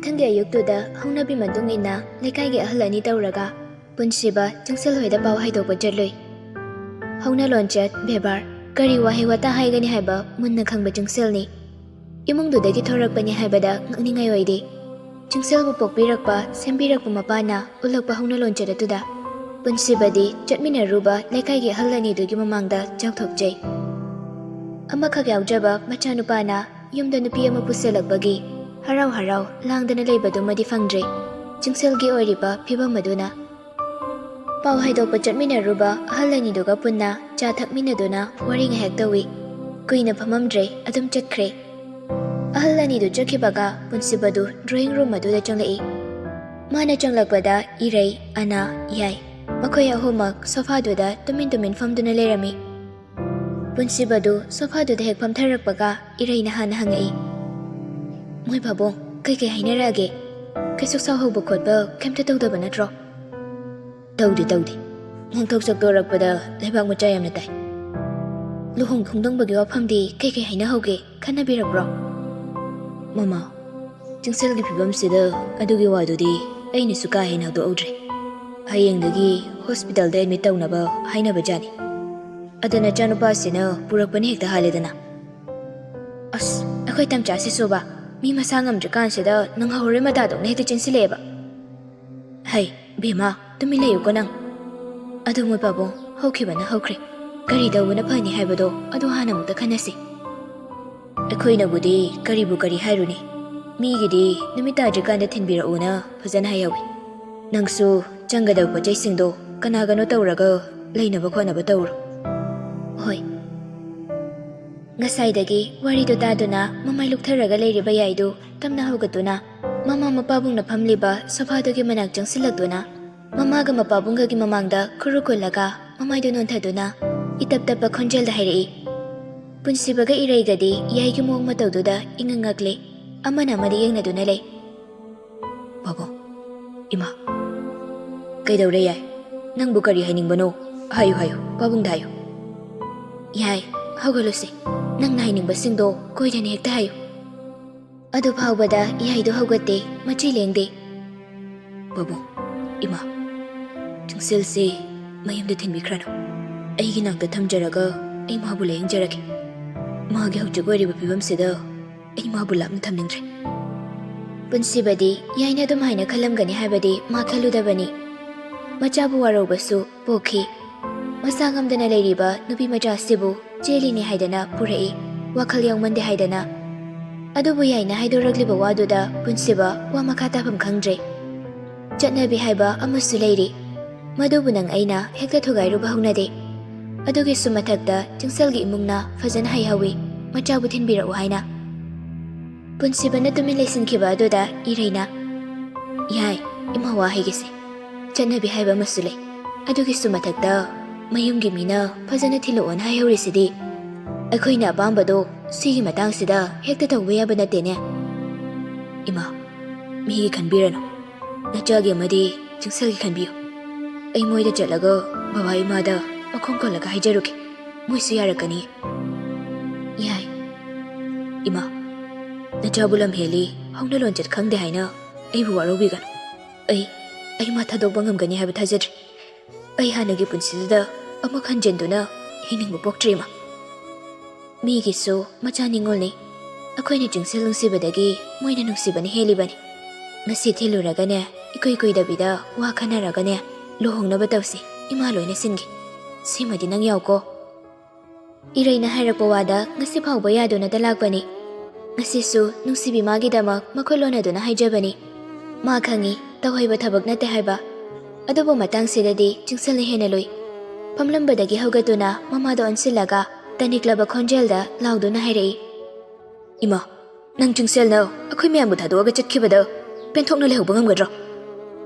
ꯃꯊꯪꯒꯤ ꯑꯌꯨꯛꯇꯨꯗ ꯍꯧꯅꯕꯤ ꯃꯇꯨꯡ ꯏꯟꯅ ꯂꯩꯀꯥꯏꯒꯤ ꯑꯍꯜ ꯑꯅꯤ ꯇꯧꯔꯒ ꯄꯨꯟꯁꯤꯕ ꯆꯪꯁꯦꯜ ꯍꯣꯏꯗ ꯄꯥꯎ ꯍꯥꯏꯗꯣꯛꯄ ꯆꯠꯂꯨꯏ꯫ ꯍꯧꯅ ꯂꯣꯟꯆꯠ ꯕꯦꯕꯥꯔ ꯀꯔꯤ ꯋꯥꯍꯩ ꯋꯥꯇꯥ ꯍꯥꯏꯒꯅꯤ ꯍꯥꯏꯕ ꯃꯨꯟꯅ ꯈꯪꯕ ꯆꯪꯁꯦꯜꯅꯤ꯫ ꯏꯃꯨꯡꯗꯨꯗꯒꯤ ꯊꯣꯔꯛꯄꯅꯤ ꯍꯥꯏꯕꯗ ꯉꯛꯅꯤꯡꯉꯥꯏ ꯑꯣꯏꯗꯦ꯫ ꯆꯪꯁꯦꯜꯕꯨ ꯄꯣꯛꯄꯤꯔꯛꯄ ꯁꯦꯝꯕꯤꯔꯛꯄ ꯃꯄꯥꯅ ꯎꯠꯂꯛꯄ ꯍꯧꯅ ꯂꯣꯟꯆꯠ ꯑꯗꯨꯗ ꯄꯨꯟꯁꯤꯕꯗꯤ ꯆꯠꯃꯤꯟꯅꯔꯨꯕ ꯂꯩꯀꯥꯏꯒꯤ ꯑꯍꯜ ꯑꯅꯤꯗꯨꯒꯤ ꯃꯃꯥꯡꯗ ꯆꯥꯎꯊꯣꯛꯆꯩ꯫ ꯑꯃꯈꯛ ꯌꯥꯎꯖꯕ ꯃꯆꯥꯅꯨꯄꯥꯅ ꯌꯨꯝꯗ ꯅꯨꯄꯤ ꯑꯃ ꯄꯨꯁꯤꯜꯂꯛꯄꯒꯤ ꯍꯔꯥꯎ ꯍꯔꯥꯎ ꯂꯥꯡꯗꯅ ꯂꯩꯕꯗꯨꯃꯗꯤ ꯐꯪꯗ꯭ꯔꯦ ꯆꯪꯁꯦꯜꯒꯤ ꯑꯣꯏꯔꯤꯕ ꯐꯤꯕꯝ ꯑꯗꯨꯅ꯫ ꯄꯥꯎ ꯍꯥꯏꯗꯣꯛꯄ ꯆꯠꯃꯤꯟꯅꯔꯨꯕ ꯑꯍꯜ ꯑꯅꯤꯗꯨꯒ ꯄꯨꯟꯅ ꯆꯥ ꯊꯛꯃꯤꯟꯅꯗꯨꯅ ꯋꯥꯔꯤ ꯉꯥꯏꯍꯥꯛ ꯇꯧꯏ꯫ ꯀꯨꯏꯅ ꯐꯝꯃꯝꯗ꯭ꯔꯦ ꯑꯗꯨꯝ ꯆꯠꯈ꯭ꯔꯦ꯫ ꯑꯍꯜ ꯑꯅꯤꯗꯨ ꯆꯠꯈꯤꯕꯒ ꯄꯨꯟꯁꯤꯕꯗꯨ ꯗ꯭ꯔꯣꯌꯤꯡ ꯔꯨꯝ ꯑꯗꯨꯗ ꯆꯪꯂꯛꯏ꯫ ꯃꯥꯅ ꯆꯪꯂꯛꯄꯗ ꯏꯔꯩ, ꯑꯅꯥ, ꯌꯥꯏ ꯃꯈꯣꯏ ꯑꯍꯨꯝꯃꯛ ꯁꯣꯐꯥꯗꯨꯗ ꯇꯨꯃꯤꯟ ꯇꯨꯃꯤꯟ ꯐꯝꯗꯨꯅ ꯂꯩꯔꯝꯃꯤ꯫ ꯄꯨꯟꯁꯤꯕꯗꯨ ꯁꯣꯐꯥꯗꯨꯗ ꯍꯦꯛ ꯐꯝꯊꯔꯛꯄꯒ ꯏꯔꯩꯅ ꯍꯥꯟꯅ ꯍꯪꯉꯛꯏ꯫ ꯃꯣꯏ ꯄꯥꯕꯨꯡ ꯀꯩꯀꯩ ꯍꯥꯏꯅꯔꯛꯑꯒꯦ? ꯀꯩꯁꯨ ꯁꯥꯎꯍꯧꯕ ꯈꯣꯠꯄ ꯀꯩꯝꯇ ꯇꯧꯗꯕ ꯅꯠꯇ꯭ꯔꯣ? ꯇꯧꯗꯦ ꯉꯥꯡꯊꯣꯛ ꯁꯛꯇꯣꯔꯛꯄꯗ ꯂꯩꯕꯥꯛ ꯃꯆꯥ ꯌꯥꯝꯅ ꯇꯥꯏ꯫ ꯂꯨꯍꯣꯡ ꯈꯣꯡꯗꯣꯡꯕꯒꯤ ꯋꯥꯐꯝꯗꯤ ꯀꯩꯀꯩ ꯍꯥꯏꯅꯍꯧꯒꯦ ꯈꯟꯅꯕꯤꯔꯛꯄ꯭ꯔꯣ? ꯃꯃꯥ, ꯆꯪꯁꯦꯜꯒꯤ ꯐꯤꯕꯝꯁꯤꯗ ꯑꯗꯨꯒꯤ ꯋꯥꯗꯨꯗꯤ ꯑꯩꯅꯁꯨ ꯀꯥ ꯍꯦꯟꯅ ꯍꯧꯗꯣꯛꯍꯧꯗ꯭ꯔꯦ꯫ ꯍꯌꯦꯡꯗꯒꯤ ꯍꯣꯁꯄꯤꯇꯥꯜꯗ ꯑꯦꯗꯃꯤꯠ ꯇꯧꯅꯕ ꯍꯥꯏꯅꯕꯖꯥꯠꯅꯤ꯫ ꯑꯗ ꯅꯆꯥꯅꯨꯄꯥꯁꯤꯅ ꯄꯨꯔꯛꯄꯅ ꯍꯦꯛꯇ ꯍꯥꯜꯂꯦꯗꯅ꯫ ꯑꯁ ꯑꯩꯈꯣꯏ ꯇꯝꯆꯥꯁꯤꯁꯨꯕ ꯃꯤ ꯃꯁꯥ ꯉꯝꯗ꯭ꯔꯤꯀꯥꯟꯁꯤꯗ ꯅꯪꯍꯧꯔꯣꯏ ꯃꯇꯥꯗꯧꯅ ꯍꯦꯛꯇ ꯆꯦꯟꯁꯤꯜꯂꯛꯑꯦꯕ꯫ ꯍꯩ ꯕꯦꯝꯃꯥ ꯇꯨꯃꯤꯟ ꯂꯩꯌꯨꯀꯣ ꯅꯪ꯫ ꯑꯗꯨ ꯃꯣꯏ ꯄꯥꯕꯨꯡ ꯍꯧꯈꯤꯕꯅ ꯍꯧꯈ꯭ꯔꯦ, ꯀꯔꯤ ꯇꯧꯕꯅ ꯐꯅꯤ ꯍꯥꯏꯕꯗꯣ ꯑꯗꯨ ꯍꯥꯟꯅ ꯑꯃꯨꯛꯇ ꯈꯟꯅꯁꯤ꯫ ꯑꯩꯈꯣꯏꯅꯕꯨꯗꯤ ꯀꯔꯤꯕꯨ ꯀꯔꯤ ꯍꯥꯏꯔꯨꯅꯤ, ꯃꯤꯒꯤꯗꯤ ꯅꯨꯃꯤꯠ ꯇꯥꯗ꯭ꯔꯤꯀꯥꯟꯗ ꯊꯤꯟꯕꯤꯔꯛꯎꯅ ꯐꯖꯅ ꯍꯥꯏꯍꯧꯏ꯫ ꯅꯪꯁꯨ ꯆꯪꯒꯗꯕ ꯄꯣꯠꯆꯩꯁꯤꯡꯗꯣ ꯀꯅꯥꯒꯅꯣ ꯇꯧꯔꯒ ꯂꯩꯅꯕ ꯈꯣꯠꯅꯕ ꯇꯧꯔꯣ꯫ ꯍꯣꯏ꯫ ꯉꯁꯥꯏꯗꯒꯤ ꯋꯥꯔꯤꯗꯨ ꯇꯥꯗꯨꯅ ꯃꯃꯥꯏ ꯂꯨꯛꯊꯔꯒ ꯂꯩꯔꯤꯕ ꯌꯥꯏꯗꯨ ꯇꯞꯅ ꯍꯧꯒꯠꯇꯨꯅ ꯃꯃꯥ ꯃꯄꯥꯕꯨꯡꯅ ꯐꯝꯂꯤꯕ ꯁꯣꯐꯥꯗꯨꯒꯤ ꯃꯅꯥꯛ ꯆꯪꯁꯤꯜꯂꯛꯇꯨꯅ ꯃꯃꯥꯒ ꯃꯄꯥꯕꯨꯡꯒꯒꯤ ꯃꯃꯥꯡꯗ ꯈꯨꯔꯨ ꯀꯨꯜꯂꯒ ꯃꯃꯥꯏꯗꯨ ꯅꯣꯟꯊꯗꯨꯅ ꯏꯇꯞ ꯇꯞꯄ ꯈꯣꯟꯖꯦꯜꯗ ꯍꯥꯏꯔꯛꯏ꯫ ꯄꯨꯟꯁꯤꯕꯒ ꯏꯔꯩꯒꯗꯤ ꯌꯥꯏꯒꯤ ꯃꯑꯣꯡ ꯃꯇꯧꯗꯨꯗ ꯏꯉꯛ ꯉꯛꯂꯤ꯫ ꯑꯃꯅ ꯑꯃꯗ ꯌꯦꯡꯅꯗꯨꯅ ꯂꯩ꯫ ꯄꯥꯕꯨꯡ, ꯏꯃꯥ, ꯀꯩꯗꯧꯔꯦ ꯌꯥꯏ? ꯅꯪꯕꯨ ꯀꯔꯤ ꯍꯥꯏꯅꯤꯡꯕꯅꯣ? ꯍꯥꯏꯌꯨ ꯄꯥꯕꯨꯡꯗ ꯍꯥꯏꯌꯨ꯫ ꯌꯥꯏ ꯍꯧꯒꯠꯂꯨꯁꯤ, ꯅꯪꯅ ꯍꯥꯏꯅꯤꯡꯕꯁꯤꯡꯗꯣ ꯀꯣꯏꯗꯅ ꯍꯦꯛꯇ ꯍꯥꯏꯌꯨ꯫ ꯑꯗꯨ ꯐꯥꯎꯕꯗ ꯌꯥꯏꯗꯣ ꯍꯧꯒꯠꯇꯦ, ꯃꯆꯤ ꯂꯦꯡꯗꯦ꯫ ꯄꯥꯕꯨꯡ, ꯏꯃꯥ, ꯆꯪꯁꯦꯜꯁꯤ ꯃꯌꯨꯝꯗ ꯊꯤꯟꯕꯤꯈ꯭ꯔꯅꯨ꯫ ꯑꯩꯒꯤ ꯅꯥꯛꯇ ꯊꯝꯖꯔꯒ ꯑꯩ ꯃꯥꯕꯨ ꯂꯥꯌꯦꯡꯖꯔꯒꯦ꯫ ꯃꯥꯒꯤ ꯍꯧꯖꯤꯛ ꯑꯣꯏꯔꯤꯕ ꯐꯤꯕꯝꯁꯤꯗ ꯑꯩ ꯃꯥꯕꯨ ꯂꯥꯞꯅ ꯊꯝꯅꯤꯡꯗ꯭ꯔꯦ꯫ ꯄꯨꯟꯁꯤꯕꯗꯤ ꯌꯥꯏꯅ ꯑꯗꯨꯝ ꯍꯥꯏꯅ ꯈꯜꯂꯝꯒꯅꯤ ꯍꯥꯏꯕꯗꯤ ꯃꯥ ꯈꯜꯂꯨꯗꯕꯅꯤ꯫ ꯃꯆꯥꯕꯨ ꯋꯥꯔꯧꯕꯁꯨ ꯄꯣꯛꯈꯤ꯫ ꯃꯁꯥ ꯉꯝꯗꯅ ꯂꯩꯔꯤꯕ ꯅꯨꯄꯤ ꯃꯆꯥꯁꯤꯕꯨ ꯆꯦꯜꯂꯤꯅꯤ ꯍꯥꯏꯗꯅ ꯄꯨꯔꯛꯏ, ꯋꯥꯈꯜ ꯌꯥꯎꯃꯟꯗꯦ ꯍꯥꯏꯗꯅ꯫ ꯑꯗꯨꯕꯨ ꯌꯥꯏꯅ ꯍꯥꯏꯗꯣꯔꯛꯂꯤꯕ ꯋꯥꯗꯨꯗ ꯄꯨꯟꯁꯤꯕ ꯋꯥ ꯃꯈꯥ ꯇꯥꯐꯝ ꯈꯪꯗ꯭ꯔꯦ꯫ ꯆꯠꯅꯕꯤ ꯍꯥꯏꯕ ꯑꯃꯁꯨ ꯂꯩꯔꯤ, ꯃꯗꯨꯕꯨ ꯅꯪ ꯑꯩꯅ ꯍꯦꯛꯇ ꯊꯨꯒꯥꯏꯔꯨꯕ ꯍꯧꯅꯗꯦ꯫ ꯑꯗꯨꯒꯤꯁꯨ ꯃꯊꯛꯇ ꯆꯪꯁꯦꯜꯒꯤ ꯏꯃꯨꯡꯅ ꯐꯖꯅ ꯍꯥꯏꯍꯧꯏ ꯃꯆꯥꯕꯨ ꯊꯤꯟꯕꯤꯔꯛꯎ ꯍꯥꯏꯅ꯫ ꯄꯨꯟꯁꯤꯕꯅ ꯇꯨꯃꯤꯟ ꯂꯩꯁꯤꯟꯈꯤꯕ ꯑꯗꯨꯗ ꯏꯔꯩꯅ, ꯌꯥꯏ ꯏꯃꯥ ꯋꯥ ꯍꯥꯏꯒꯦꯁꯦ, ꯆꯠꯅꯕꯤ ꯍꯥꯏꯕ ꯑꯃꯁꯨ ꯂꯩ, ꯑꯗꯨꯒꯤꯁꯨ ꯃꯊꯛꯇ ꯃꯌꯨꯝꯒꯤ ꯃꯤꯅ ꯐꯖꯅ ꯊꯤꯜꯂꯛꯑꯣꯅ ꯍꯥꯏꯍꯧꯔꯤꯁꯤꯗꯤ꯫ ꯑꯩꯈꯣꯏꯅ ꯑꯄꯥꯝꯕꯗꯣ ꯁꯤꯒꯤ ꯃꯇꯥꯡꯁꯤꯗ ꯍꯦꯛꯇ ꯇꯧꯕ ꯌꯥꯕ ꯅꯠꯇꯦꯅꯦ꯫ ꯏꯃꯥ, ꯃꯤꯒꯤ ꯈꯟꯕꯤꯔꯅꯨ, ꯅꯆꯥꯒꯤ ꯑꯃꯗꯤ ꯆꯪꯁꯦꯜꯒꯤ ꯈꯟꯕꯤꯌꯨ꯫ ꯑꯩ ꯃꯣꯏꯗ ꯆꯠꯂꯒ ꯕꯕꯥ ꯏꯃꯥꯗ ꯃꯈꯣꯡ ꯀꯣꯜꯂꯒ ꯍꯥꯏꯖꯔꯨꯒꯦ, ꯃꯣꯏꯁꯨ ꯌꯥꯔꯛꯀꯅꯤ꯫ ꯌꯥꯏ꯫ ꯏꯃꯥ, ꯅꯆꯥꯕꯨ ꯂꯝ ꯍꯦꯜꯂꯤ, ꯍꯧꯅ ꯂꯣꯟꯆꯠ ꯈꯪꯗꯦ ꯍꯥꯏꯅ ꯑꯩꯕꯨ ꯋꯥꯔꯧꯕꯤꯒꯅꯨ꯫ ꯑꯩ ꯃꯥ ꯊꯥꯗꯣꯛꯄ ꯉꯝꯒꯅꯤ ꯍꯥꯏꯕ ꯊꯥꯖꯗ꯭ꯔꯤ꯫ ꯑꯩ ꯍꯥꯟꯅꯒꯤ ꯄꯨꯟꯁꯤꯗꯨꯗ ꯑꯃꯨꯛ ꯍꯟꯖꯤꯟꯗꯨꯅ ꯍꯤꯡꯅꯤꯡꯕ ꯄꯣꯛꯇ꯭ꯔꯤ ꯏꯃꯥ꯫ ꯃꯤꯒꯤꯁꯨ ꯃꯆꯥ ꯅꯤꯡꯉꯣꯜꯅꯤ, ꯑꯩꯈꯣꯏꯅ ꯆꯪꯁꯦꯜ ꯅꯨꯡꯁꯤꯕꯗꯒꯤ ꯃꯣꯏꯅ ꯅꯨꯡꯁꯤꯕꯅ ꯍꯦꯜꯂꯤꯕꯅꯤ꯫ ꯉꯁꯤ ꯊꯤꯜꯂꯨꯔꯒꯅꯦ ꯏꯀꯨꯏ ꯀꯨꯏꯗꯕꯤꯗ ꯋꯥ ꯈꯟꯅꯔꯒꯅꯦ ꯂꯨꯍꯣꯡꯅꯕ ꯇꯧꯁꯤ, ꯏꯃꯥ ꯂꯣꯏꯅ ꯁꯤꯟꯒꯦ꯫ ꯁꯤꯃꯗꯤ ꯅꯪ ꯌꯥꯎꯀꯣ꯫ ꯏꯔꯩꯅ ꯍꯥꯏꯔꯛꯄ ꯋꯥꯗ ꯉꯁꯤ ꯐꯥꯎꯕ ꯌꯥꯗꯨꯅꯇ ꯂꯥꯛꯄꯅꯤ꯫ ꯉꯁꯤꯁꯨ ꯅꯨꯡꯁꯤꯕꯤ ꯃꯥꯒꯤꯗꯃꯛ ꯃꯈꯨꯠ ꯂꯣꯟꯅꯗꯨꯅ ꯍꯥꯏꯖꯕꯅꯤ꯫ ꯃꯥ ꯈꯪꯉꯤ ꯇꯧꯍꯩꯕ ꯊꯕꯛ ꯅꯠꯇꯦ ꯍꯥꯏꯕ, ꯑꯗꯨꯕꯨ ꯃꯇꯥꯡꯁꯤꯗꯗꯤ ꯆꯪꯁꯦꯜꯅ ꯍꯦꯟꯅ ꯂꯨꯏ꯫ ꯐꯝꯂꯝꯕꯗꯒꯤ ꯍꯧꯒꯠꯇꯨꯅ ꯃꯃꯥꯗ ꯑꯣꯟꯁꯤꯜꯂꯒ ꯇꯅꯤꯛꯂꯕ ꯈꯣꯟꯖꯦꯜꯗ ꯂꯥꯎꯗꯨꯅ ꯍꯥꯏꯔꯛꯏ꯫ ꯏꯃꯥ, ꯅꯪ ꯆꯪꯁꯦꯜꯅ ꯑꯩꯈꯣꯏ ꯃꯌꯥꯝꯕꯨ ꯊꯥꯗꯣꯛꯑꯒ ꯆꯠꯈꯤꯕꯗ ꯄꯦꯟꯊꯣꯛꯅ ꯂꯩꯍꯧꯕ ꯉꯝꯒꯗ꯭ꯔꯣ?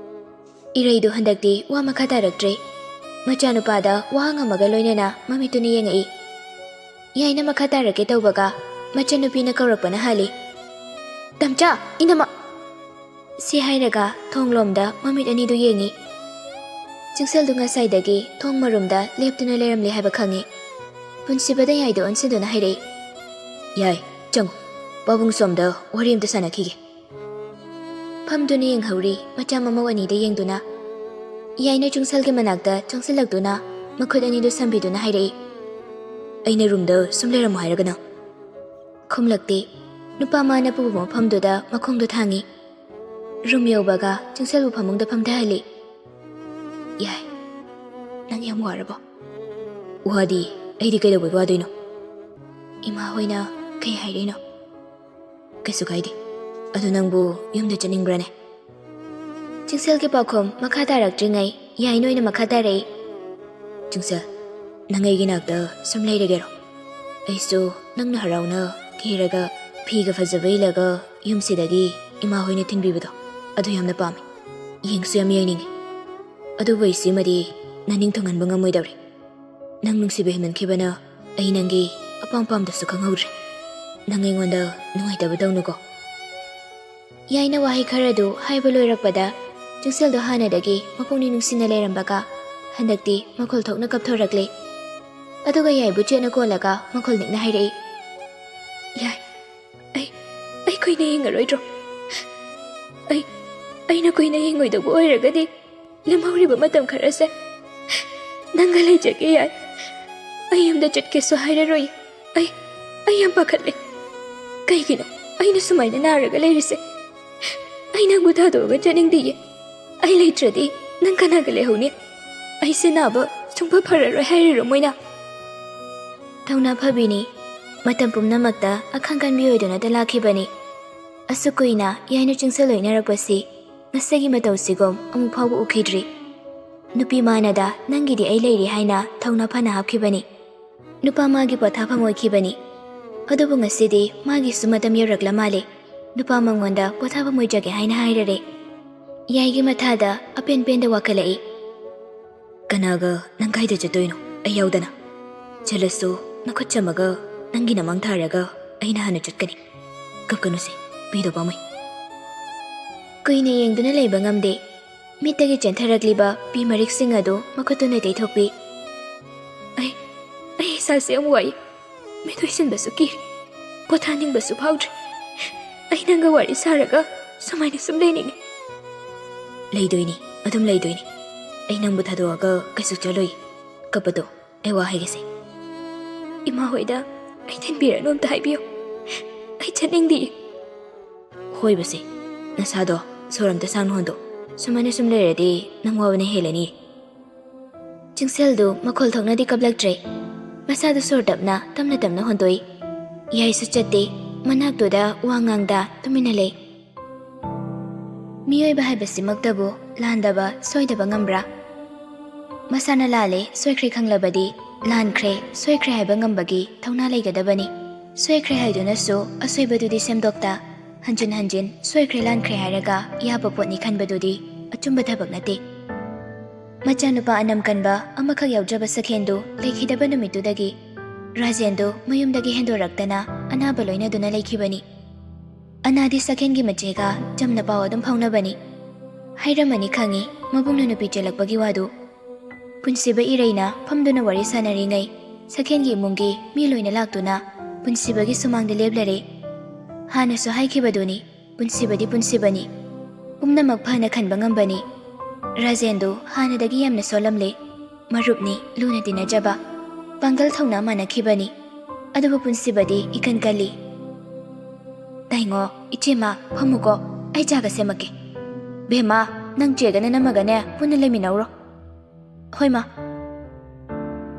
ꯏꯔꯩꯗꯨ ꯍꯟꯗꯛꯇꯤ ꯋꯥ ꯃꯈꯥ ꯇꯥꯔꯛꯇ꯭ꯔꯦ꯫ ꯃꯆꯥꯅꯨꯄꯥꯗ ꯋꯥꯍꯪ ꯑꯃꯒ ꯂꯣꯏꯅꯅ ꯃꯃꯤꯠꯇꯨꯅ ꯌꯦꯡꯉꯛꯏ꯫ ꯌꯥꯏꯅ ꯃꯈꯥ ꯇꯥꯔꯛꯀꯦ ꯇꯧꯕꯒ ꯃꯆꯟꯅꯨꯄꯤꯅ ꯀꯧꯔꯛꯄꯅ ꯍꯥꯜꯂꯤ꯫ ꯇꯝꯆꯥ, ꯏꯅꯝꯃ! ꯁꯤ ꯍꯥꯏꯔꯒ ꯊꯣꯡꯂꯣꯝꯗ ꯃꯃꯤꯠ ꯑꯅꯤꯗꯨ ꯌꯦꯡꯉꯤ꯫ ꯆꯪꯁꯦꯜꯗꯨ ꯉꯁꯥꯏꯗꯒꯤ ꯊꯣꯡ ꯃꯔꯨꯝꯗ ꯂꯦꯞꯇꯨꯅ ꯂꯩꯔꯝꯂꯦ ꯍꯥꯏꯕ ꯈꯪꯉꯤ꯫ ꯄꯨꯟꯁꯤꯕꯗ ꯌꯥꯏꯗ ꯑꯣꯟꯁꯤꯟꯗꯨꯅ ꯍꯥꯏꯔꯛꯏ꯫ ꯌꯥꯏ, ꯆꯪꯉꯨ, ꯄꯥꯕꯨꯡ ꯁꯣꯝꯗ ꯋꯥꯔꯤ ꯑꯝꯇ ꯁꯥꯟꯅꯈꯤꯒꯦ꯫ ꯐꯝꯗꯨꯅ ꯌꯦꯡꯍꯧꯔꯤ ꯃꯆꯥ ꯃꯃꯧ ꯑꯅꯤꯗ ꯌꯦꯡꯗꯨꯅ ꯌꯥꯏꯅ ꯆꯨꯡꯁꯜꯒꯤ ꯃꯅꯥꯛꯇ ꯆꯪꯁꯤꯜꯂꯛꯇꯨꯅ ꯃꯈꯨꯠ ꯑꯅꯤꯗꯨ ꯁꯝꯕꯤꯗꯨꯅ ꯍꯥꯏꯔꯛꯏ ꯑꯩꯅ ꯔꯨꯝꯗ ꯁꯨꯝ ꯂꯩꯔꯝꯃꯣ ꯍꯥꯏꯔꯒꯅ ꯈꯨꯝꯂꯛꯇꯦ ꯅꯨꯄꯥ ꯃꯥꯅ ꯄꯨꯕ ꯃꯐꯝꯗꯨꯗ ꯃꯈꯣꯡꯗꯨ ꯊꯥꯡꯉꯤ ꯔꯨꯝ ꯌꯧꯕꯒ ꯆꯨꯡꯁꯜꯕꯨ ꯐꯃꯨꯡꯗ ꯐꯝꯊꯍꯜꯂꯤ ꯌꯥꯏ ꯅꯪ ꯌꯥꯝ ꯋꯥꯔꯕꯣ ꯋꯥꯗꯤ ꯑꯩꯗꯤ ꯀꯩꯗꯧꯕꯩ ꯋꯥꯗꯣꯏꯅꯣ ꯏꯃꯥ ꯍꯣꯏꯅ ꯀꯩ ꯍꯥꯏꯔꯤꯅꯣ ꯀꯩꯁꯨ ꯀꯥꯏꯗꯦ ꯑꯗꯨ ꯅꯪꯕꯨ ꯌꯨꯝꯗ ꯆꯠꯅꯤꯡꯕ꯭ꯔꯅꯦ ꯆꯨꯡꯁꯜꯒꯤ ꯄꯥꯎꯈꯨꯝ ꯃꯈꯥ ꯇꯥꯔꯛꯇ꯭ꯔꯤꯉꯩ ꯌꯥꯏꯅ ꯑꯣꯏꯅ ꯃꯈꯥ ꯇꯥꯔꯛꯏ ꯆꯨꯡꯁꯜ ꯅꯪ ꯑꯩꯒꯤ ꯅꯥꯛꯇ ꯁꯨꯝ ꯂꯩꯔꯒꯦꯔꯣ ꯑꯩꯁꯨ ꯅꯪꯅ ꯍꯔꯥꯎꯅ ꯀꯦꯔꯒ ꯐꯤꯒ ꯐꯖꯕ ꯏꯜꯂꯒ ꯌꯨꯝꯁꯤꯗꯒꯤ ꯏꯃꯥ ꯍꯣꯏꯅ ꯊꯤꯟꯕꯤꯕꯗꯣ ꯑꯗꯨ ꯌꯥꯝꯅ ꯄꯥꯝꯃꯤ ꯌꯦꯡꯁꯨ ꯌꯥꯝ ꯌꯦꯡꯅꯤꯡꯉꯤ ꯑꯗꯨꯕꯨ ꯑꯩꯁꯤꯃꯗꯤ ꯅꯅꯤꯡ ꯊꯨꯡꯍꯟꯕ ꯉꯝꯃꯣꯏꯗꯧꯔꯤ ꯅꯪ ꯅꯨꯡꯁꯤꯕ ꯍꯦꯟꯃꯟꯈꯤꯕꯅ ꯑꯩ ꯅꯪꯒꯤ ꯑꯄꯥꯝ ꯄꯥꯝꯗꯁꯨ ꯈꯪꯍꯧꯗ꯭ꯔꯦ ꯅꯪ ꯑꯩꯉꯣꯟꯗ ꯅꯨꯡꯉꯥꯏꯇꯕ ꯇꯧꯅꯨꯀꯣ ꯌꯥꯏꯅ ꯋꯥꯍꯩ ꯈꯔꯗꯨ ꯍꯥꯏꯕ ꯂꯣꯏꯔꯛꯄꯗ ꯆꯨꯡꯁꯜꯗꯣ ꯍꯥꯟꯅꯗꯒꯤ ꯃꯄꯨꯛꯅꯤꯡ ꯅꯨꯡꯁꯤꯅ ꯂꯩꯔꯝꯕꯒ ꯍꯟꯗꯛꯇꯤ ꯃꯈꯣꯜ ꯊꯣꯛꯅ ꯀꯞꯊꯣꯔꯛꯂꯦ ꯑꯗꯨꯒ ꯌꯥꯏꯕꯨ ꯆꯦꯠꯅ ꯀꯣꯜꯂꯒ ꯃꯈꯣꯜ ꯅꯤꯛꯅ ꯍꯥꯏꯔꯛꯏ ꯌꯥꯏ ꯑꯩ ꯀꯨꯏꯅ ꯌꯦꯡꯉꯔꯣꯏꯗ꯭ꯔꯣ ꯑꯩꯅ ꯀꯨꯏꯅ ꯌꯦꯡꯉꯣꯏꯗꯧꯕ ꯑꯣꯏꯔꯒꯗꯤ ꯂꯦꯝꯍꯧꯔꯤꯕ ꯃꯇꯝ ꯈꯔꯁꯦ ꯅꯪꯒ ꯂꯩꯖꯒꯦ ꯌꯥꯏ ꯑꯩ ꯌꯨꯝꯗ ꯆꯠꯀꯦꯁꯨ ꯍꯥꯏꯔꯔꯣꯏ ꯑꯩ ꯌꯥꯝ ꯄꯥꯈꯠꯂꯦ ꯀꯩꯒꯤꯅꯣ ꯑꯩꯅ ꯁꯨꯃꯥꯏꯅ ꯅꯥꯔꯒ ꯂꯩꯔꯤꯁꯦ ꯑꯩ ꯅꯪꯕꯨ ꯊꯥꯗꯣꯛꯑꯒ ꯆꯠꯅꯤꯡꯗꯤꯌꯦ ꯑꯩ ꯂꯩꯇ꯭ꯔꯗꯤ ꯅꯪ ꯀꯅꯥꯒ ꯂꯩꯍꯧꯅꯤ ꯑꯩꯁꯦ ꯅꯥꯕ ꯁꯨꯡꯐ ꯐꯔꯔꯣꯏ ꯍꯥꯏꯔꯤꯔꯣ ꯃꯣꯏꯅ ꯊꯧꯅꯥ ꯐꯕꯤꯅꯤ ꯃꯇꯝ ꯄꯨꯝꯅꯃꯛꯇ ꯑꯈꯪ ꯀꯟꯕꯤ ꯑꯣꯏꯗꯨꯅꯇ ꯂꯥꯛꯈꯤꯕꯅꯤ ꯑꯁꯨꯛ ꯀꯨꯏꯅ ꯌꯥꯏꯅ ꯆꯨꯡꯁꯜ ꯂꯣꯏꯅꯔꯛꯄꯁꯤ ꯉꯁꯤꯒꯤ ꯃꯇꯧꯁꯤꯒꯨꯝ ꯑꯃꯨꯛ ꯐꯥꯎꯕ ꯎꯈꯤꯗ꯭ꯔꯤ ꯅꯨꯄꯤ ꯃꯥꯅꯗ ꯅꯪꯒꯤꯗꯤ ꯑꯩ ꯂꯩꯔꯤ ꯍꯥꯏꯅ ꯊꯧꯅꯥ ꯐꯅ ꯍꯥꯞꯈꯤꯕꯅꯤ ꯅꯨꯄꯥ ꯃꯥꯒꯤ ꯄꯣꯊꯥꯐꯝ ꯑꯣꯏꯈꯤꯕꯅꯤ ꯑꯗꯨꯕꯨ ꯉꯁꯤꯗꯤ ꯃꯥꯒꯤꯁꯨ ꯃꯇꯝ ꯌꯧꯔꯛꯂ ꯃꯥꯜꯂꯦ ꯅꯨꯄꯥ ꯃꯉꯣꯟꯗ ꯄꯣꯊꯥꯐꯝ ꯑꯣꯏꯖꯒꯦ ꯍꯥꯏꯅ ꯍꯥꯏꯔꯔꯦ ꯌꯥꯏꯒꯤ ꯃꯊꯥꯗ ꯑꯄꯦꯟ ꯄꯦꯟꯗ ꯋꯥꯈꯠꯂꯛꯏ ꯀꯅꯥꯒ ꯅꯪ ꯀꯥꯏꯗ ꯆꯠꯇꯣꯏꯅꯣ ꯑꯩ ꯌꯥꯎꯗꯅ ꯆꯠꯂꯁꯨ ꯅꯈꯨꯠ ꯆꯝꯃꯒ ꯅꯪꯒꯤ ꯅꯃꯥꯡ ꯊꯥꯔꯒ ꯑꯩꯅ ꯍꯥꯟꯅ ꯆꯠꯀꯅꯤ ꯀꯞꯀꯅꯨꯁꯦ ꯄꯤꯗꯣ ꯄꯥꯝꯃꯩ ꯀꯨꯏꯅ ꯌꯦꯡꯗꯨꯅ ꯂꯩꯕ ꯉꯝꯗꯦ ꯃꯤꯠꯇꯒꯤ ꯆꯦꯟꯊꯔꯛꯂꯤꯕ ꯄꯤ ꯃꯔꯤꯛꯁꯤꯡ ꯑꯗꯨ ꯃꯈꯨꯠꯇꯨꯅ ꯇꯩꯊꯣꯛꯄꯤ ꯑꯩ ꯏꯁꯥꯁꯦ ꯌꯥꯝ ꯋꯥꯏ ꯃꯤꯠ ꯎꯏꯁꯤꯟꯕꯁꯨ ꯀꯤꯔꯤ ꯄꯣꯊꯥꯅꯤꯡꯕꯁꯨ ꯐꯥꯎꯗ꯭ꯔꯤ ꯑꯩ ꯅꯪꯒ ꯋꯥꯔꯤ ꯁꯥꯔꯒ ꯁꯨꯃꯥꯏꯅ ꯁꯨꯝ ꯂꯩꯅꯤꯡꯉꯤ ꯂꯩꯗꯣꯏꯅꯤ ꯑꯗꯨꯝ ꯂꯩꯗꯣꯏꯅꯤ ꯑꯩ ꯅꯪꯕꯨ ꯊꯥꯗꯣꯛꯑꯒ ꯀꯩꯁꯨ ꯆꯠꯂꯣꯏ ꯀꯞꯄꯗꯣ ꯑꯩ ꯋꯥ ꯍꯥꯏꯒꯦꯁꯦ ꯏꯃꯥ ꯍꯣꯏꯗ ꯑꯩ ꯊꯤꯟꯕꯤꯔꯅꯨ ꯑꯝꯇ ꯍꯥꯏꯕꯤꯌꯨ ꯑꯩ ꯆꯠꯅꯤꯡꯗꯤꯌꯦ ꯍꯣꯏꯕꯁꯦ ꯅꯁꯥꯗꯣ ꯁꯣꯔ ꯑꯝꯇ ꯁꯥꯡꯅ ꯍꯣꯟꯗꯣ ꯁꯨꯃꯥꯏꯅ ꯁꯨꯝ ꯂꯩꯔꯗꯤ ꯅꯪ ꯋꯥꯕꯅ ꯍꯦꯜꯂꯅꯤ ꯆꯤꯡꯁꯜꯗꯨ ꯃꯈꯣꯜ ꯊꯣꯛꯅꯗꯤ ꯀꯞꯂꯛꯇ꯭ꯔꯦ ꯃꯁꯥꯗꯨ ꯁꯣꯔ ꯇꯞꯅ ꯇꯞꯅ ꯍꯣꯟꯗꯣꯛꯏ ꯌꯥꯏꯁꯨ ꯆꯠꯇꯦ ꯃꯅꯥꯛꯇꯨꯗ ꯋꯥ ꯉꯥꯡꯗ ꯇꯨꯃꯤꯟꯅ ꯂꯩ ꯃꯤꯑꯣꯏꯕ ꯍꯥꯏꯕꯁꯤꯃꯛꯇꯕꯨ ꯂꯥꯟꯗꯕ ꯁꯣꯏꯗꯕ ꯉꯝꯕ꯭ꯔꯥ ꯃꯁꯥꯅ ꯂꯥꯜꯂꯦ ꯁꯣꯏꯈ꯭ꯔꯦ ꯈꯪꯂꯕꯗꯤ ꯂꯥꯟꯈ꯭ꯔꯦ ꯁꯣꯏꯈ꯭ꯔꯦ ꯍꯥꯏꯕ ꯉꯝꯕꯒꯤ ꯊꯧꯅꯥ ꯂꯩꯒꯗꯕꯅꯤ ꯁꯣꯏꯈ꯭ꯔꯦ ꯍꯥꯏꯗꯨꯅꯁꯨ ꯑꯁꯣꯏꯕꯗꯨꯗꯤ ꯁꯦꯝꯗꯣꯛꯇ ꯍꯟꯖꯤꯟ ꯍꯟꯖꯤꯟ ꯁꯣꯏꯈ꯭ꯔꯦ ꯂꯥꯟꯈ꯭ꯔꯦ ꯍꯥꯏꯔꯒ ꯌꯥꯕ ꯄꯣꯠꯅꯤ ꯈꯟꯕꯗꯨꯗꯤ ꯑꯆꯨꯝꯕ ꯊꯕꯛ ꯅꯠꯇꯦ ꯃꯆꯥꯅꯨꯄꯥ ꯑꯅꯝ ꯀꯟꯕ ꯑꯃꯈꯛ ꯌꯥꯎꯖꯕ ꯁꯈꯦꯟꯗꯨ ꯂꯩꯈꯤꯗꯕ ꯅꯨꯃꯤꯠꯇꯨꯗꯒꯤ ꯔꯥꯖꯦꯟꯗꯨ ꯃꯌꯨꯝꯗꯒꯤ ꯍꯦꯟꯗꯣꯔꯛꯇꯅ ꯑꯅꯥꯕ ꯂꯣꯏꯅꯗꯨꯅ ꯂꯩꯈꯤꯕꯅꯤ ꯑꯅꯥꯗꯤ ꯁꯈꯦꯟꯒꯤ ꯃꯆꯦꯒ ꯆꯝꯅ ꯄꯥꯎ ꯑꯗꯨꯝ ꯐꯥꯎꯅꯕꯅꯤ ꯍꯥꯏꯔꯝꯃꯅꯤ ꯈꯪꯉꯤ ꯃꯕꯨꯡꯅ ꯅꯨꯄꯤ ꯆꯦꯜꯂꯛꯄꯒꯤ ꯋꯥꯗꯨ ꯄꯨꯟꯁꯤꯕ ꯏꯔꯩꯅ ꯐꯝꯗꯨꯅ ꯋꯥꯔꯤ ꯁꯥꯟꯅꯔꯤꯉꯩ ꯁꯈꯦꯟꯒꯤ ꯏꯃꯨꯡꯒꯤ ꯃꯤ ꯂꯣꯏꯅ ꯂꯥꯛꯇꯨꯅ ꯄꯨꯟꯁꯤꯕꯒꯤ ꯁꯨꯃꯥꯡꯗ ꯂꯦꯞꯂꯔꯦ ꯍꯥꯟꯅꯁꯨ ꯍꯥꯏꯈꯤꯕꯗꯨꯅꯤ ꯄꯨꯟꯁꯤꯕꯗꯤ ꯄꯨꯟꯁꯤꯕꯅꯤ ꯄꯨꯝꯅꯃꯛ ꯐꯅ ꯈꯟꯕ ꯉꯝꯕꯅꯤ ꯔꯥꯖꯦꯟꯗꯨ ꯍꯥꯟꯅꯗꯒꯤ ꯌꯥꯝꯅ ꯁꯣꯜꯂꯝꯂꯦ ꯃꯔꯨꯞꯅꯤ ꯂꯨꯅ ꯇꯤꯟꯅꯖꯕ ꯄꯥꯡꯒꯜ ꯊꯧꯅꯥ ꯃꯥꯟꯅꯈꯤꯕꯅꯤ ꯑꯗꯨꯕꯨ ꯄꯨꯟꯁꯤꯕꯗꯤ ꯏꯀꯟ ꯀꯜꯂꯤ ꯇꯥꯏꯉꯣ ꯏꯆꯦꯃ ꯐꯝꯃꯨꯀꯣ ꯑꯩ ꯆꯥꯒ ꯁꯦꯝꯃꯛꯀꯦ ꯕꯦꯝꯃ ꯅꯪ ꯆꯦꯒꯅ ꯅꯝꯃꯒꯅꯦ ꯄꯨꯟꯅ ꯂꯩꯃꯤꯟꯅꯧꯔꯣ ꯍꯣꯏ ꯃꯥ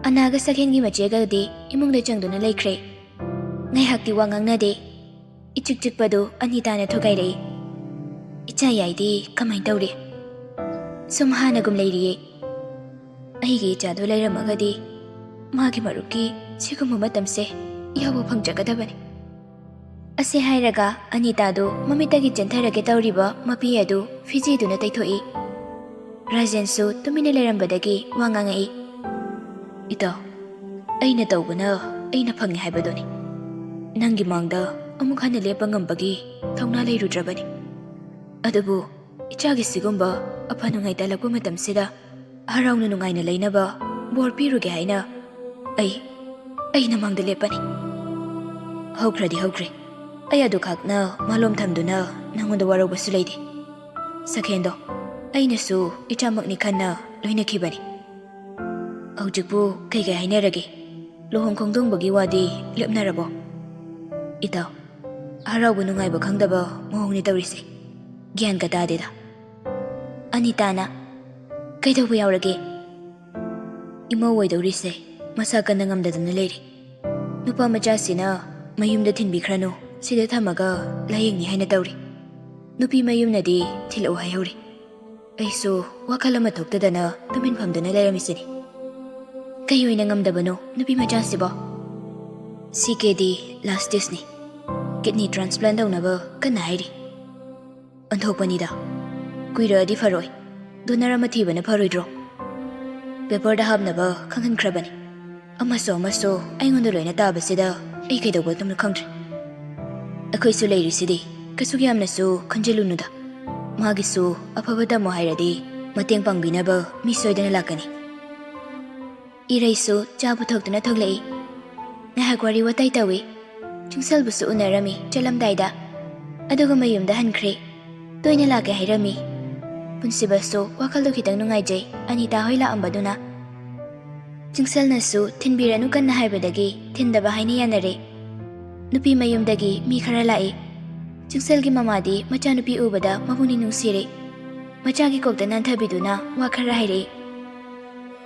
ꯑꯅꯥꯒ ꯁꯈꯦꯟꯒꯤ ꯃꯆꯦꯒꯗꯤ ꯏꯃꯨꯡꯗ ꯆꯪꯗꯨꯅ ꯂꯩꯈ꯭ꯔꯦ ꯉꯥꯏꯍꯥꯛꯇꯤ ꯋꯥ ꯉꯥꯡꯅꯗꯦ ꯏꯆꯤꯛ ꯆꯤꯛꯄꯗꯨ ꯑꯅꯤꯇꯥꯅ ꯊꯨꯒꯥꯏꯔꯛꯏ ꯏꯆꯥ ꯌꯥꯏꯗꯤ ꯀꯃꯥꯏꯅ ꯇꯧꯔꯤ ꯁꯨꯝ ꯍꯥꯟꯅꯒꯨꯝ ꯂꯩꯔꯤꯌꯦ ꯑꯩꯒꯤ ꯏꯆꯥꯗꯣ ꯂꯩꯔꯝꯃꯒꯗꯤ ꯃꯥꯒꯤ ꯃꯔꯨꯞꯀꯤ ꯁꯤꯒꯨꯝꯕ ꯃꯇꯝꯁꯦ ꯌꯥꯎꯕ ꯐꯪꯖꯒꯗꯕꯅꯤ ꯑꯁꯤ ꯍꯥꯏꯔꯒ ꯑꯅꯤꯇꯥꯗꯨ ꯃꯃꯤꯠꯇꯒꯤ ꯆꯦꯟꯊꯔꯒꯦ ꯇꯧꯔꯤꯕ ꯃꯄꯤ ꯑꯗꯨ ꯐꯤꯖꯤꯗꯨꯅ ꯇꯩꯊꯣꯛꯏ ꯔꯥꯖꯦꯟꯁꯨ ꯇꯨꯃꯤꯟꯅ ꯂꯩꯔꯝꯕꯗꯒꯤ ꯋꯥ ꯉꯥꯡꯉꯛꯏ ꯏꯇꯥꯎ ꯑꯩꯅ ꯇꯧꯕꯅ ꯑꯩꯅ ꯐꯪꯉꯦ ꯍꯥꯏꯕꯗꯨꯅꯤ ꯅꯪꯒꯤ ꯃꯥꯡꯗ ꯑꯃꯨꯛ ꯍꯟꯅ ꯂꯦꯞꯄ ꯉꯝꯕꯒꯤ ꯊꯧꯅꯥ ꯂꯩꯔꯨꯗ꯭ꯔꯕꯅꯤ ꯑꯗꯨꯕꯨ ꯏꯆꯥꯒꯤ ꯁꯤꯒꯨꯝꯕ ꯑꯐ ꯅꯨꯡꯉꯥꯏ ꯇꯥꯜꯂꯛꯄ ꯃꯇꯝꯁꯤꯗ ꯍꯔꯥꯎꯅ ꯅꯨꯡꯉꯥꯏꯅ ꯂꯩꯅꯕ ꯕꯣꯔ ꯄꯤꯔꯨꯒꯦ ꯍꯥꯏꯅ ꯑꯩ ꯅꯃꯥꯡꯗ ꯂꯦꯞꯄꯅꯤ ꯍꯧꯈ꯭ꯔꯗꯤ ꯍꯧꯈ꯭ꯔꯦ ꯑꯩ ꯑꯗꯨ ꯈꯛꯅ ꯃꯥꯂꯣꯝ ꯊꯝꯗꯨꯅ ꯅꯪꯉꯣꯟꯗ ꯋꯥꯔꯧꯕꯁꯨ ꯂꯩꯇꯦ ꯁꯈꯦꯟꯗꯣ ꯑꯩꯅꯁꯨ ꯏꯆꯥꯃꯛꯅꯤ ꯈꯟꯅ ꯂꯣꯏꯅꯈꯤꯕꯅꯤ ꯍꯧꯖꯤꯛꯄꯨ ꯀꯩ ꯍꯥꯏꯅꯔꯒꯦ ꯂꯨꯍꯣꯡ ꯈꯣꯡꯗꯣꯡꯕꯒꯤ ꯋꯥꯗꯤ ꯂꯦꯞꯅꯔꯕꯣ ꯏꯇꯥꯎ ꯍꯔꯥꯎꯕ ꯅꯨꯡꯉꯥꯏꯕ ꯈꯪꯗꯕ ꯃꯑꯣꯡꯅꯤ ꯇꯧꯔꯤꯁꯦ ꯒ꯭ꯌꯥꯟꯒ ꯇꯥꯗꯦꯗ ꯑꯅꯤꯇꯥꯅ ꯀꯩꯗꯧꯕ ꯌꯥꯎꯔꯒꯦ ꯏꯃꯧ ꯑꯣꯏꯗꯧꯔꯤꯁꯦ ꯃꯁꯥ ꯀꯟꯅ ꯉꯝꯗꯗꯅ ꯂꯩꯔꯤ ꯅꯨꯄꯥ ꯃꯆꯥꯁꯤꯅ ꯃꯌꯨꯝꯗ ꯊꯤꯟꯕꯤꯈ꯭ꯔꯅꯨ ꯁꯤꯗ ꯊꯝꯃꯒ ꯂꯥꯌꯦꯡꯅꯤ ꯍꯥꯏꯅ ꯇꯧꯔꯤ ꯅꯨꯄꯤ ꯃꯌꯨꯝꯅꯗꯤ ꯊꯤꯜꯂꯛꯎ ꯍꯥꯏꯍꯧꯔꯤ ꯑꯩꯁꯨ ꯋꯥꯈꯜ ꯑꯃ ꯊꯣꯛꯇꯗꯅ ꯇꯨꯃꯤꯟ ꯐꯝꯗꯨꯅ ꯂꯩꯔꯝꯃꯤꯁꯤꯅꯤ ꯀꯩ ꯑꯣꯏꯅ ꯉꯝꯗꯕꯅꯣ ꯅꯨꯄꯤ ꯃꯆꯥꯁꯤꯕꯣ CKD ꯂꯥꯁ ꯁ꯭ꯇꯦꯖꯅꯤ ꯀꯤꯗꯅꯤ ꯇ꯭ꯔꯥꯟꯁꯄ꯭ꯂꯥꯟ ꯇꯧꯅꯕ ꯀꯟꯅ ꯍꯥꯏꯔꯤ ꯑꯣꯟꯊꯣꯛꯄꯅꯤꯗ ꯀꯨꯏꯔꯛꯑꯗꯤ ꯐꯔꯣꯏ ꯗꯣꯅꯔ ꯑꯃ ꯊꯤꯕꯅ ꯐꯔꯣꯏꯗ꯭ꯔꯣ ꯄꯦꯄꯔꯗ ꯍꯥꯞꯅꯕ ꯈꯪꯍꯟꯈ꯭ꯔꯕꯅꯤ ꯑꯃꯁꯨ ꯑꯩꯉꯣꯟꯗ ꯂꯣꯏꯅ ꯇꯥꯕꯁꯤꯗ ꯑꯩ ꯀꯩꯗꯧꯒꯗꯕꯅꯣ ꯈꯪꯗ꯭ꯔꯦ ꯑꯩꯈꯣꯏꯁꯨ ꯂꯩꯔꯤꯁꯤꯗꯤ ꯀꯩꯁꯨ ꯌꯥꯝꯅꯁꯨ ꯈꯟꯖꯤꯜꯂꯨꯅꯨꯗ ꯃꯥꯒꯤꯁꯨ ꯑꯐꯕ ꯇꯝꯃꯣ ꯍꯥꯏꯔꯗꯤ ꯃꯇꯦꯡ ꯄꯥꯡꯕꯤꯅꯕ ꯃꯤ ꯁꯣꯏꯗꯅ ꯂꯥꯛꯀꯅꯤ ꯏꯔꯩꯁꯨ ꯆꯥ ꯄꯨꯊꯣꯛꯇꯨꯅ ꯊꯣꯛꯂꯛꯏ ꯉꯥꯏꯍꯥꯛ ꯋꯥꯔꯤ ꯋꯥꯇꯥꯏ ꯇꯧꯏ ꯆꯤꯡꯁꯜꯕꯨꯁꯨ ꯎꯅꯔꯝꯃꯤ ꯆꯠꯂꯝꯗꯥꯏꯗ ꯑꯗꯨꯒ ꯃꯌꯨꯝꯗ ꯍꯟꯈ꯭ꯔꯦ ꯇꯣꯏꯅ ꯂꯥꯛꯀꯦ ꯍꯥꯏꯔꯝꯃꯤ ꯄꯨꯟꯁꯤꯕꯁꯨ ꯋꯥꯈꯜꯗꯣ ꯈꯤꯇꯪ ꯅꯨꯡꯉꯥꯏꯖꯩ ꯑꯅꯤꯇꯥ ꯍꯣꯏ ꯂꯥꯛꯑꯝꯕꯗꯨꯅ ꯆꯤꯡꯁꯜꯅꯁꯨ ꯊꯤꯟꯕꯤꯔꯅꯨ ꯀꯟꯅ ꯍꯥꯏꯕꯗꯒꯤ ꯊꯤꯟꯗꯕ ꯍꯥꯏꯅ ꯌꯥꯅꯔꯦ ꯅꯨꯄꯤ ꯃꯌꯨꯝꯗꯒꯤ ꯃꯤ ꯈꯔ ꯂꯥꯛꯏ ꯆꯤꯡꯁꯜꯒꯤ ꯃꯃꯥꯗꯤ ꯃꯆꯥꯅꯨꯄꯤ ꯎꯕꯗ ꯃꯄꯨꯛꯅꯤꯡ ꯅꯨꯡꯁꯤꯔꯦ ꯃꯆꯥꯒꯤ ꯀꯣꯛꯇ ꯅꯥꯟꯊꯕꯤꯗꯨꯅ ꯋꯥ ꯈꯔ ꯍꯥꯏꯔꯛꯏ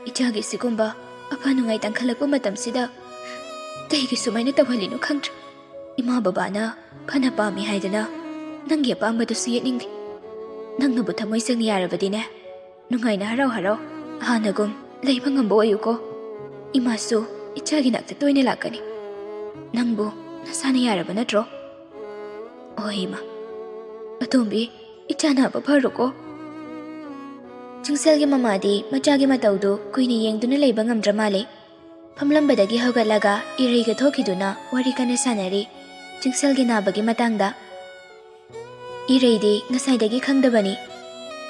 ꯏꯆꯥꯒꯤ ꯁꯤꯒꯨꯝꯕ ꯑꯐ ꯅꯨꯡꯉꯥꯏ ꯇꯥꯡꯈꯠꯂꯛꯄ ꯃꯇꯝꯁꯤꯗ ꯀꯩꯒꯤ ꯁꯨꯃꯥꯏꯅ ꯇꯧꯍꯜꯂꯤꯅꯣ ꯈꯪꯗ꯭ꯔꯦ ꯏꯃꯥ ꯕꯕꯥꯅ ꯐꯅ ꯄꯥꯝꯃꯤ ꯍꯥꯏꯗꯅ ꯅꯪꯒꯤ ꯑꯄꯥꯝꯕꯗꯨꯁꯨ ꯌꯦꯠꯅꯤꯡꯗꯦ ꯅꯪꯅꯕꯨ ꯊꯃꯣꯏ ꯁꯦꯡꯅ ꯌꯥꯔꯕꯗꯤꯅꯦ ꯅꯨꯡꯉꯥꯏꯅ ꯍꯔꯥꯎ ꯍꯥꯟꯅꯒꯨꯝ ꯂꯩꯕ ꯉꯝꯕ ꯑꯣꯏꯌꯨꯀꯣ ꯏꯃꯥꯁꯨ ꯏꯆꯥꯒꯤ ꯅꯥꯛꯇ ꯇꯣꯏꯅ ꯂꯥꯛꯀꯅꯤ ꯅꯪꯕꯨ ꯅꯁꯥꯅ ꯌꯥꯔꯕ ꯅꯠꯇ꯭ꯔꯣ ꯍꯣꯏ ꯏꯃꯥ ꯑꯇꯣꯝꯕꯤ ꯏꯆꯥ ꯅꯥꯕ ꯐꯔꯣꯀꯣ ꯆꯤꯡꯁꯜꯒꯤ ꯃꯃꯥꯗꯤ ꯃꯆꯥꯒꯤ ꯃꯇꯧꯗꯨ ꯀꯨꯏꯅ ꯌꯦꯡꯗꯨꯅ ꯂꯩꯕ ꯉꯝꯗ꯭ꯔ ꯃꯥꯜꯂꯦ ꯐꯝꯂꯝꯕꯗꯒꯤ ꯍꯧꯒꯠꯂꯒ ꯏꯔꯩꯒ ꯊꯣꯛꯈꯤꯗꯨꯅ ꯋꯥꯔꯤ ꯀꯟꯅ ꯁꯥꯟꯅꯔꯤ ꯆꯤꯡꯁꯜꯒꯤ ꯅꯥꯕꯒꯤ ꯃꯇꯥꯡꯗ ꯏꯔꯩꯗꯤ ꯉꯁꯥꯏꯗꯒꯤ ꯈꯪꯗꯕꯅꯤ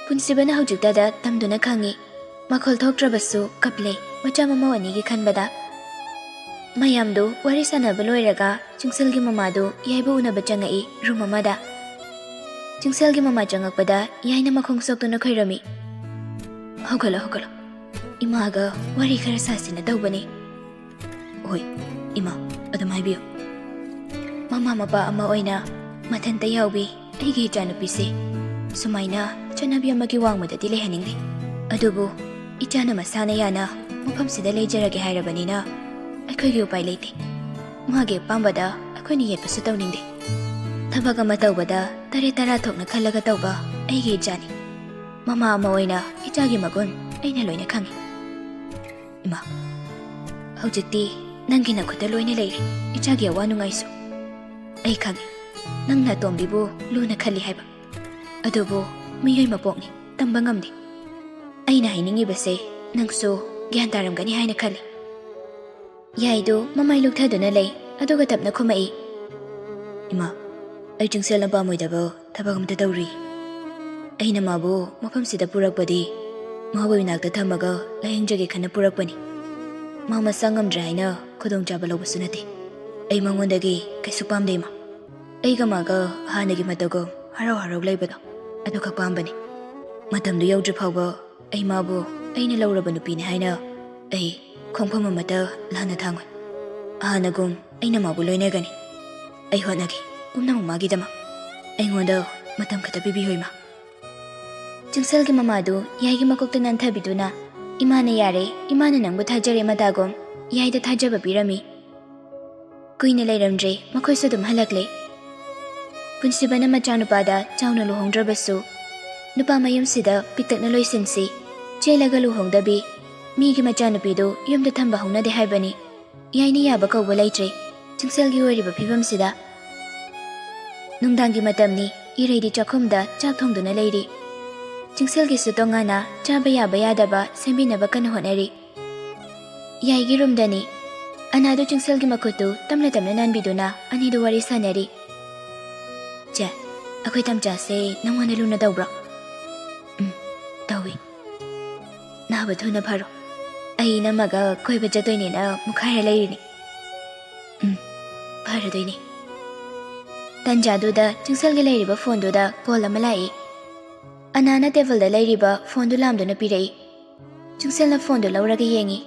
ꯄꯨꯟꯁꯤꯕꯅ ꯍꯧꯖꯤꯛꯇꯗ ꯇꯝꯗꯨꯅ ꯈꯪꯉꯤ ꯃꯈꯣꯜ ꯊꯣꯛꯇ꯭ꯔꯕꯁꯨ ꯀꯞꯂꯦ ꯃꯆꯥ ꯃꯃꯧ ꯑꯅꯤꯒꯤ ꯈꯟꯕꯗ ꯃꯌꯥꯝꯗꯨ ꯋꯥꯔꯤ ꯁꯥꯟꯅꯕ ꯂꯣꯏꯔꯒ ꯆꯤꯡꯁꯜꯒꯤ ꯃꯃꯥꯗꯨ ꯌꯥꯏꯕ ꯎꯅꯕ ꯆꯪꯉꯛꯏ ꯔꯨꯝ ꯑꯃꯗ ꯆꯤꯡꯁꯜꯒꯤ ꯃꯃꯥ ꯆꯪꯉꯛꯄꯗ ꯌꯥꯏꯅ ꯃꯈꯣꯡ ꯁꯣꯛꯇꯨꯅ ꯈꯣꯏꯔꯝꯃꯤ ꯍꯧꯒꯠꯂꯣ ꯏꯃꯥꯒ ꯋꯥꯔꯤ ꯈꯔ ꯁꯥꯁꯤꯅ ꯇꯧꯕꯅꯤ ꯍꯣꯏ ꯏꯃꯥ ꯑꯗꯨꯝ ꯍꯥꯏꯕꯤꯌꯨ ꯃꯃꯥ ꯃꯄꯥ ꯑꯃ ꯑꯣꯏꯅ ꯃꯊꯟꯇ ꯌꯥꯎꯕꯤ ꯑꯩꯒꯤ ꯏꯆꯥꯅꯨꯄꯤꯁꯦ ꯁꯨꯃꯥꯏꯅ ꯆꯠꯅꯕꯤ ꯑꯃꯒꯤ ꯋꯥꯡꯃꯗꯗꯤ ꯂꯩꯍꯟꯅꯤꯡꯗꯦ ꯑꯗꯨꯕꯨ ꯏꯆꯥꯅ ꯃꯁꯥꯅ ꯌꯥꯅ ꯃꯐꯝꯁꯤꯗ ꯂꯩꯖꯔꯒꯦ ꯍꯥꯏꯔꯕꯅꯤꯅ ꯑꯩꯈꯣꯏꯒꯤ ꯎꯄꯥꯏ ꯂꯩꯇꯦ ꯃꯥꯒꯤ ꯑꯄꯥꯝꯕꯗ ꯑꯩꯈꯣꯏꯅ ꯌꯦꯠꯄꯁꯨ ꯇꯧꯅꯤꯡꯗꯦ ꯊꯕꯛ ꯑꯃ ꯇꯧꯕꯗ ꯇꯔꯦꯠ ꯇꯔꯥ ꯊꯣꯛꯅ ꯈꯜꯂꯒ ꯇꯧꯕ ꯑꯩꯒꯤ ꯏꯆꯥꯅꯤ ꯃꯃꯥ ꯑꯃ ꯑꯣꯏꯅ ꯏꯆꯥꯒꯤ ꯃꯒꯨꯟ ꯑꯩꯅ ꯂꯣꯏꯅ ꯈꯪꯉꯤ ꯏꯃꯥ ꯍꯧꯖꯤꯛꯇꯤ ꯅꯪꯒꯤ ꯅꯈꯨꯠꯇ ꯂꯣꯏꯅ ꯂꯩꯔꯦ ꯏꯆꯥꯒꯤ ꯑꯋꯥ ꯅꯨꯡꯉꯥꯏꯁꯨ ꯑꯩ ꯈꯪꯉꯤ ꯅꯪꯅ ꯑꯇꯣꯝꯕꯤꯕꯨ ꯂꯨꯅ ꯈꯜꯂꯤ ꯍꯥꯏꯕ ꯑꯗꯨꯕꯨ ꯃꯤꯑꯣꯏ ꯃꯄꯣꯛꯅꯤ ꯇꯝꯕ ꯉꯝꯗꯦ ꯑꯩꯅ ꯍꯥꯏꯅꯤꯡꯉꯤꯕꯁꯦ ꯅꯪꯁꯨ ꯒ꯭ꯌꯥꯟ ꯇꯥꯔꯝꯒꯅꯤ ꯍꯥꯏꯅ ꯈꯜꯂꯤ ꯌꯥꯏꯗꯨ ꯃꯃꯥꯏ ꯂꯨꯛꯊꯗꯨꯅ ꯂꯩ ꯑꯗꯨꯒ ꯇꯞꯅ ꯈꯨꯝꯃꯛꯏ ꯏꯃꯥ ꯑꯩ ꯆꯤꯡꯁꯜꯅ ꯄꯥꯝꯃꯣꯏꯗꯕ ꯊꯕꯛ ꯑꯃꯇ ꯇꯧꯔꯤ ꯑꯩꯅ ꯃꯥꯕꯨ ꯃꯐꯝꯁꯤꯗ ꯄꯨꯔꯛꯄꯗꯤ ꯃꯥꯕꯨ ꯏꯅꯥꯛꯇ ꯊꯝꯃꯒ ꯂꯥꯌꯦꯡꯖꯒꯦ ꯈꯟꯅ ꯄꯨꯔꯛꯄꯅꯤ ꯃꯥ ꯃꯁꯥ ꯉꯝꯗ꯭ꯔꯦ ꯍꯥꯏꯅ ꯈꯨꯗꯣꯡꯆꯥꯕ ꯂꯧꯕꯁꯨ ꯅꯠꯇꯦ ꯑꯩ ꯃꯉꯣꯟꯗꯒꯤ ꯀꯩꯁꯨ ꯄꯥꯝꯗꯦ ꯏꯃꯥ ꯑꯩꯒ ꯃꯥꯒ ꯍꯥꯟꯅꯒꯤ ꯃꯇꯧꯒ ꯍꯔꯥꯎ ꯂꯩꯕꯗꯣ ꯑꯗꯨꯈꯛ ꯄꯥꯝꯕꯅꯤ ꯃꯇꯝꯗꯨ ꯌꯧꯗ꯭ꯔꯤ ꯐꯥꯎꯕ ꯑꯩ ꯃꯥꯕꯨ ꯑꯩꯅ ꯂꯧꯔꯕ ꯅꯨꯄꯤꯅꯤ ꯍꯥꯏꯅ ꯑꯩ ꯈꯣꯡꯐꯝ ꯑꯃꯠꯇ ꯂꯥꯟꯅ ꯊꯥꯡꯉꯣꯏ ꯍꯥꯟꯅꯒꯨꯝ ꯑꯩꯅ ꯃꯥꯕꯨ ꯂꯣꯏꯅꯒꯅꯤ ꯑꯩ ꯍꯣꯠꯅꯒꯦ ꯄꯨꯝꯅꯃꯛ ꯃꯥꯒꯤꯗꯃꯛ ꯑꯩꯉꯣꯟꯗ ꯃꯇꯝ ꯈꯛꯇ ꯄꯤꯕꯤꯌꯨ ꯏꯃꯥ ꯆꯤꯡꯁꯜꯒꯤ ꯃꯃꯥꯗꯨ ꯌꯥꯏꯒꯤ ꯃꯀꯣꯛꯇ ꯅꯥꯟꯊꯕꯤꯗꯨꯅ ꯏꯃꯥꯅ ꯌꯥꯔꯦ ꯏꯃꯥꯅ ꯅꯪꯕꯨ ꯊꯥꯖꯔꯦ ꯃꯇꯥꯒꯨꯝ ꯌꯥꯏꯗ ꯊꯥꯖꯕ ꯄꯤꯔꯝꯃꯤ ꯀꯨꯏꯅ ꯂꯩꯔꯝꯗ꯭ꯔꯦ ꯃꯈꯣꯏꯁꯨ ꯑꯗꯨꯝ ꯍꯜꯂꯛꯂꯦ ꯄꯨꯟꯁꯤꯕꯅ ꯃꯆꯥꯅꯨꯄꯥꯗ ꯆꯥꯎꯅ ꯂꯨꯍꯣꯡꯗ꯭ꯔꯕꯁꯨ ꯅꯨꯄꯥ ꯃꯌꯨꯝꯁꯤꯗ ꯄꯤꯛꯇꯛꯅ ꯂꯣꯏꯁꯤꯟꯁꯤ ꯆꯦꯜꯂꯒ ꯂꯨꯍꯣꯡꯗꯕꯤ ꯃꯤꯒꯤ ꯃꯆꯥꯅꯨꯄꯤꯗꯨ ꯌꯨꯝꯗ ꯊꯝꯕ ꯍꯧꯅꯗꯦ ꯍꯥꯏꯕꯅꯤ ꯌꯥꯏꯅ ꯌꯥꯕ ꯀꯧꯕ ꯂꯩꯇ꯭ꯔꯦ ꯆꯤꯡꯁꯜꯒꯤ ꯑꯣꯏꯔꯤꯕ ꯐꯤꯕꯝꯁꯤꯗ ꯅꯨꯡꯗꯥꯡꯒꯤ ꯃꯇꯝꯅꯤ ꯏꯔꯩꯗꯤ ꯆꯥꯛꯈꯨꯝꯗ ꯆꯥꯛ ꯊꯣꯡꯗꯨꯅ ꯂꯩꯔꯤ ꯆꯤꯡꯁꯜꯒꯤꯁꯨ ꯇꯣꯉꯥꯟꯅ ꯆꯥꯕ ꯌꯥꯕ ꯌꯥꯗꯕ ꯁꯦꯝꯕꯤꯅꯕ ꯀꯟꯅ ꯍꯣꯠꯅꯔꯤ ꯌꯥꯏꯒꯤ ꯔꯨꯝꯗꯅꯤ ꯑꯅꯥꯗꯨ ꯆꯤꯡꯁꯜꯒꯤ ꯃꯈꯨꯠꯇꯨ ꯇꯞꯅ ꯅꯥꯟꯕꯤꯗꯨꯅ ꯑꯅꯤꯗꯨ ꯋꯥꯔꯤ ꯁꯥꯟꯅꯔꯤ ꯆꯦ ꯑꯩꯈꯣꯏ ꯇꯝꯆꯥꯁꯦ ꯅꯪꯉꯣꯟꯗ ꯂꯨꯅ ꯇꯧꯕ꯭ꯔꯣ ꯇꯧꯏ ꯅꯥꯕ ꯊꯨꯅ ꯐꯔꯣ ꯑꯩ ꯅꯝꯃꯒ ꯀꯣꯏꯕ ꯆꯠꯇꯣꯏꯅꯦꯅ ꯃꯨꯛꯈꯥꯏꯔ ꯂꯩꯔꯤꯅꯤ ꯐꯔꯗꯣꯏꯅꯤ ꯇꯟꯖꯥꯗꯨꯗ ꯆꯤꯡꯁꯜꯒꯤ ꯂꯩꯔꯤꯕ ꯐꯣꯟꯗꯨꯗ ꯀꯣꯜ ꯑꯃ ꯂꯥꯛꯏ ꯑꯅꯥꯅ ꯇꯦꯕꯜꯗ ꯂꯩꯔꯤꯕ ꯐꯣꯟꯗꯨ ꯂꯥꯝꯗꯨꯅ ꯄꯤꯔꯛꯏ꯫ ꯆꯨꯡꯁꯦꯜꯅ ꯐꯣꯟꯗꯨ ꯂꯧꯔꯒ ꯌꯦꯡꯉꯤ꯫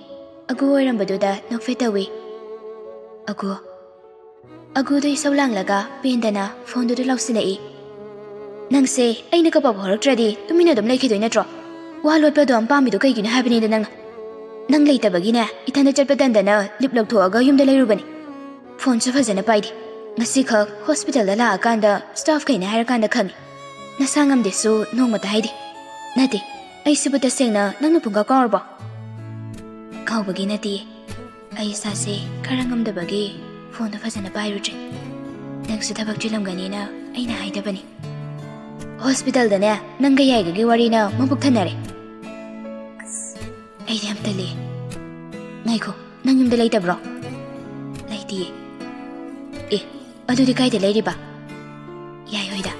ꯑꯒꯨ ꯑꯣꯏꯔꯝꯕꯗꯨꯗ ꯅꯣꯛꯐꯦꯠ ꯇꯧꯏ꯫ ꯑꯒꯨꯗꯨ ꯏꯁꯧ ꯂꯥꯡꯂꯒ ꯄꯦꯟꯗꯅ ꯐꯣꯟꯗꯨꯗ ꯂꯥꯎꯁꯤꯜꯂꯛꯏ꯫ ꯅꯪꯁꯦ ꯑꯩꯅ ꯀꯞꯄ ꯍꯧꯔꯛꯇ꯭ꯔꯗꯤ ꯇꯨꯃꯤꯟꯅ ꯑꯗꯨꯝ ꯂꯩꯈꯤꯗꯣꯏ ꯅꯠꯇ꯭ꯔꯣ? ꯋꯥ ꯂꯣꯠꯄꯗꯣ ꯌꯥꯝ ꯄꯥꯝꯃꯤꯗꯣ ꯀꯩꯒꯤꯅꯣ ꯍꯥꯏꯕꯅꯤꯗ ꯅꯪꯅ. ꯅꯪ ꯂꯩꯇꯕꯒꯤꯅꯦ ꯏꯊꯟꯗ ꯆꯠꯄ ꯇꯟꯗꯅ ꯂꯤꯞ ꯂꯧꯊꯣꯛꯑꯒ ꯌꯨꯝꯗ ꯂꯩꯔꯨꯕꯅꯤ. ꯐꯣꯟꯁꯨ ꯐꯖꯅ ꯄꯥꯏꯗꯦ. ꯉꯁꯤꯈꯛ ꯍꯣꯁꯄꯤꯇꯥꯜꯗ ꯂꯥꯛꯑꯀꯥꯟꯗ ꯁ꯭ꯇꯥꯐꯈꯩꯅ ꯍꯥꯏꯔꯀꯥꯟꯗ ꯈꯪꯉꯤ. ꯅꯁꯥ ꯉꯝꯗꯦꯁꯨ ꯅꯣꯡꯃꯇ ꯍꯥꯏꯗꯦ. ꯅꯠꯇꯦ, ꯑꯩꯁꯤꯕꯨ ꯇꯁꯦꯡꯅ ꯅꯪꯅ ꯄꯨꯡꯀꯥꯎ ꯀꯥꯎꯔꯕꯣ? ꯀꯥꯎꯕꯒꯤ ꯅꯠꯇꯦ. ꯑꯩ ꯏꯁꯥꯁꯦ ꯈꯔ ꯉꯝꯗꯕꯒꯤ ꯐꯣꯟꯗꯣ ꯐꯖꯅ ꯄꯥꯏꯔꯨꯗ꯭ꯔꯦ. ꯅꯪꯁꯨ ꯊꯕꯛ ꯆꯤꯜꯂꯝꯒꯅꯤꯅ ꯑꯩꯅ ꯍꯥꯏꯗꯕꯅꯤ. ꯍꯣꯁꯄꯤꯇꯥꯜꯗꯅꯦ ꯅꯪꯒ ꯌꯥꯏꯒꯒꯤ ꯋꯥꯔꯤꯅ ꯃꯕꯨꯛ ꯊꯟꯅꯔꯦ. ꯑꯩꯗꯤ ꯌꯥꯝ ꯇꯜꯂꯤ. ꯉꯥꯏꯈꯣ, ꯅꯪ ꯌꯨꯝꯗ ꯂꯩꯇꯕ꯭ꯔꯣ? ꯂꯩꯇꯤꯌꯦ. ꯑꯗꯨꯗꯤ ꯀꯥꯏꯗ ꯂꯩꯔꯤꯕ? ꯌꯥꯏ ꯍꯣꯏꯗ.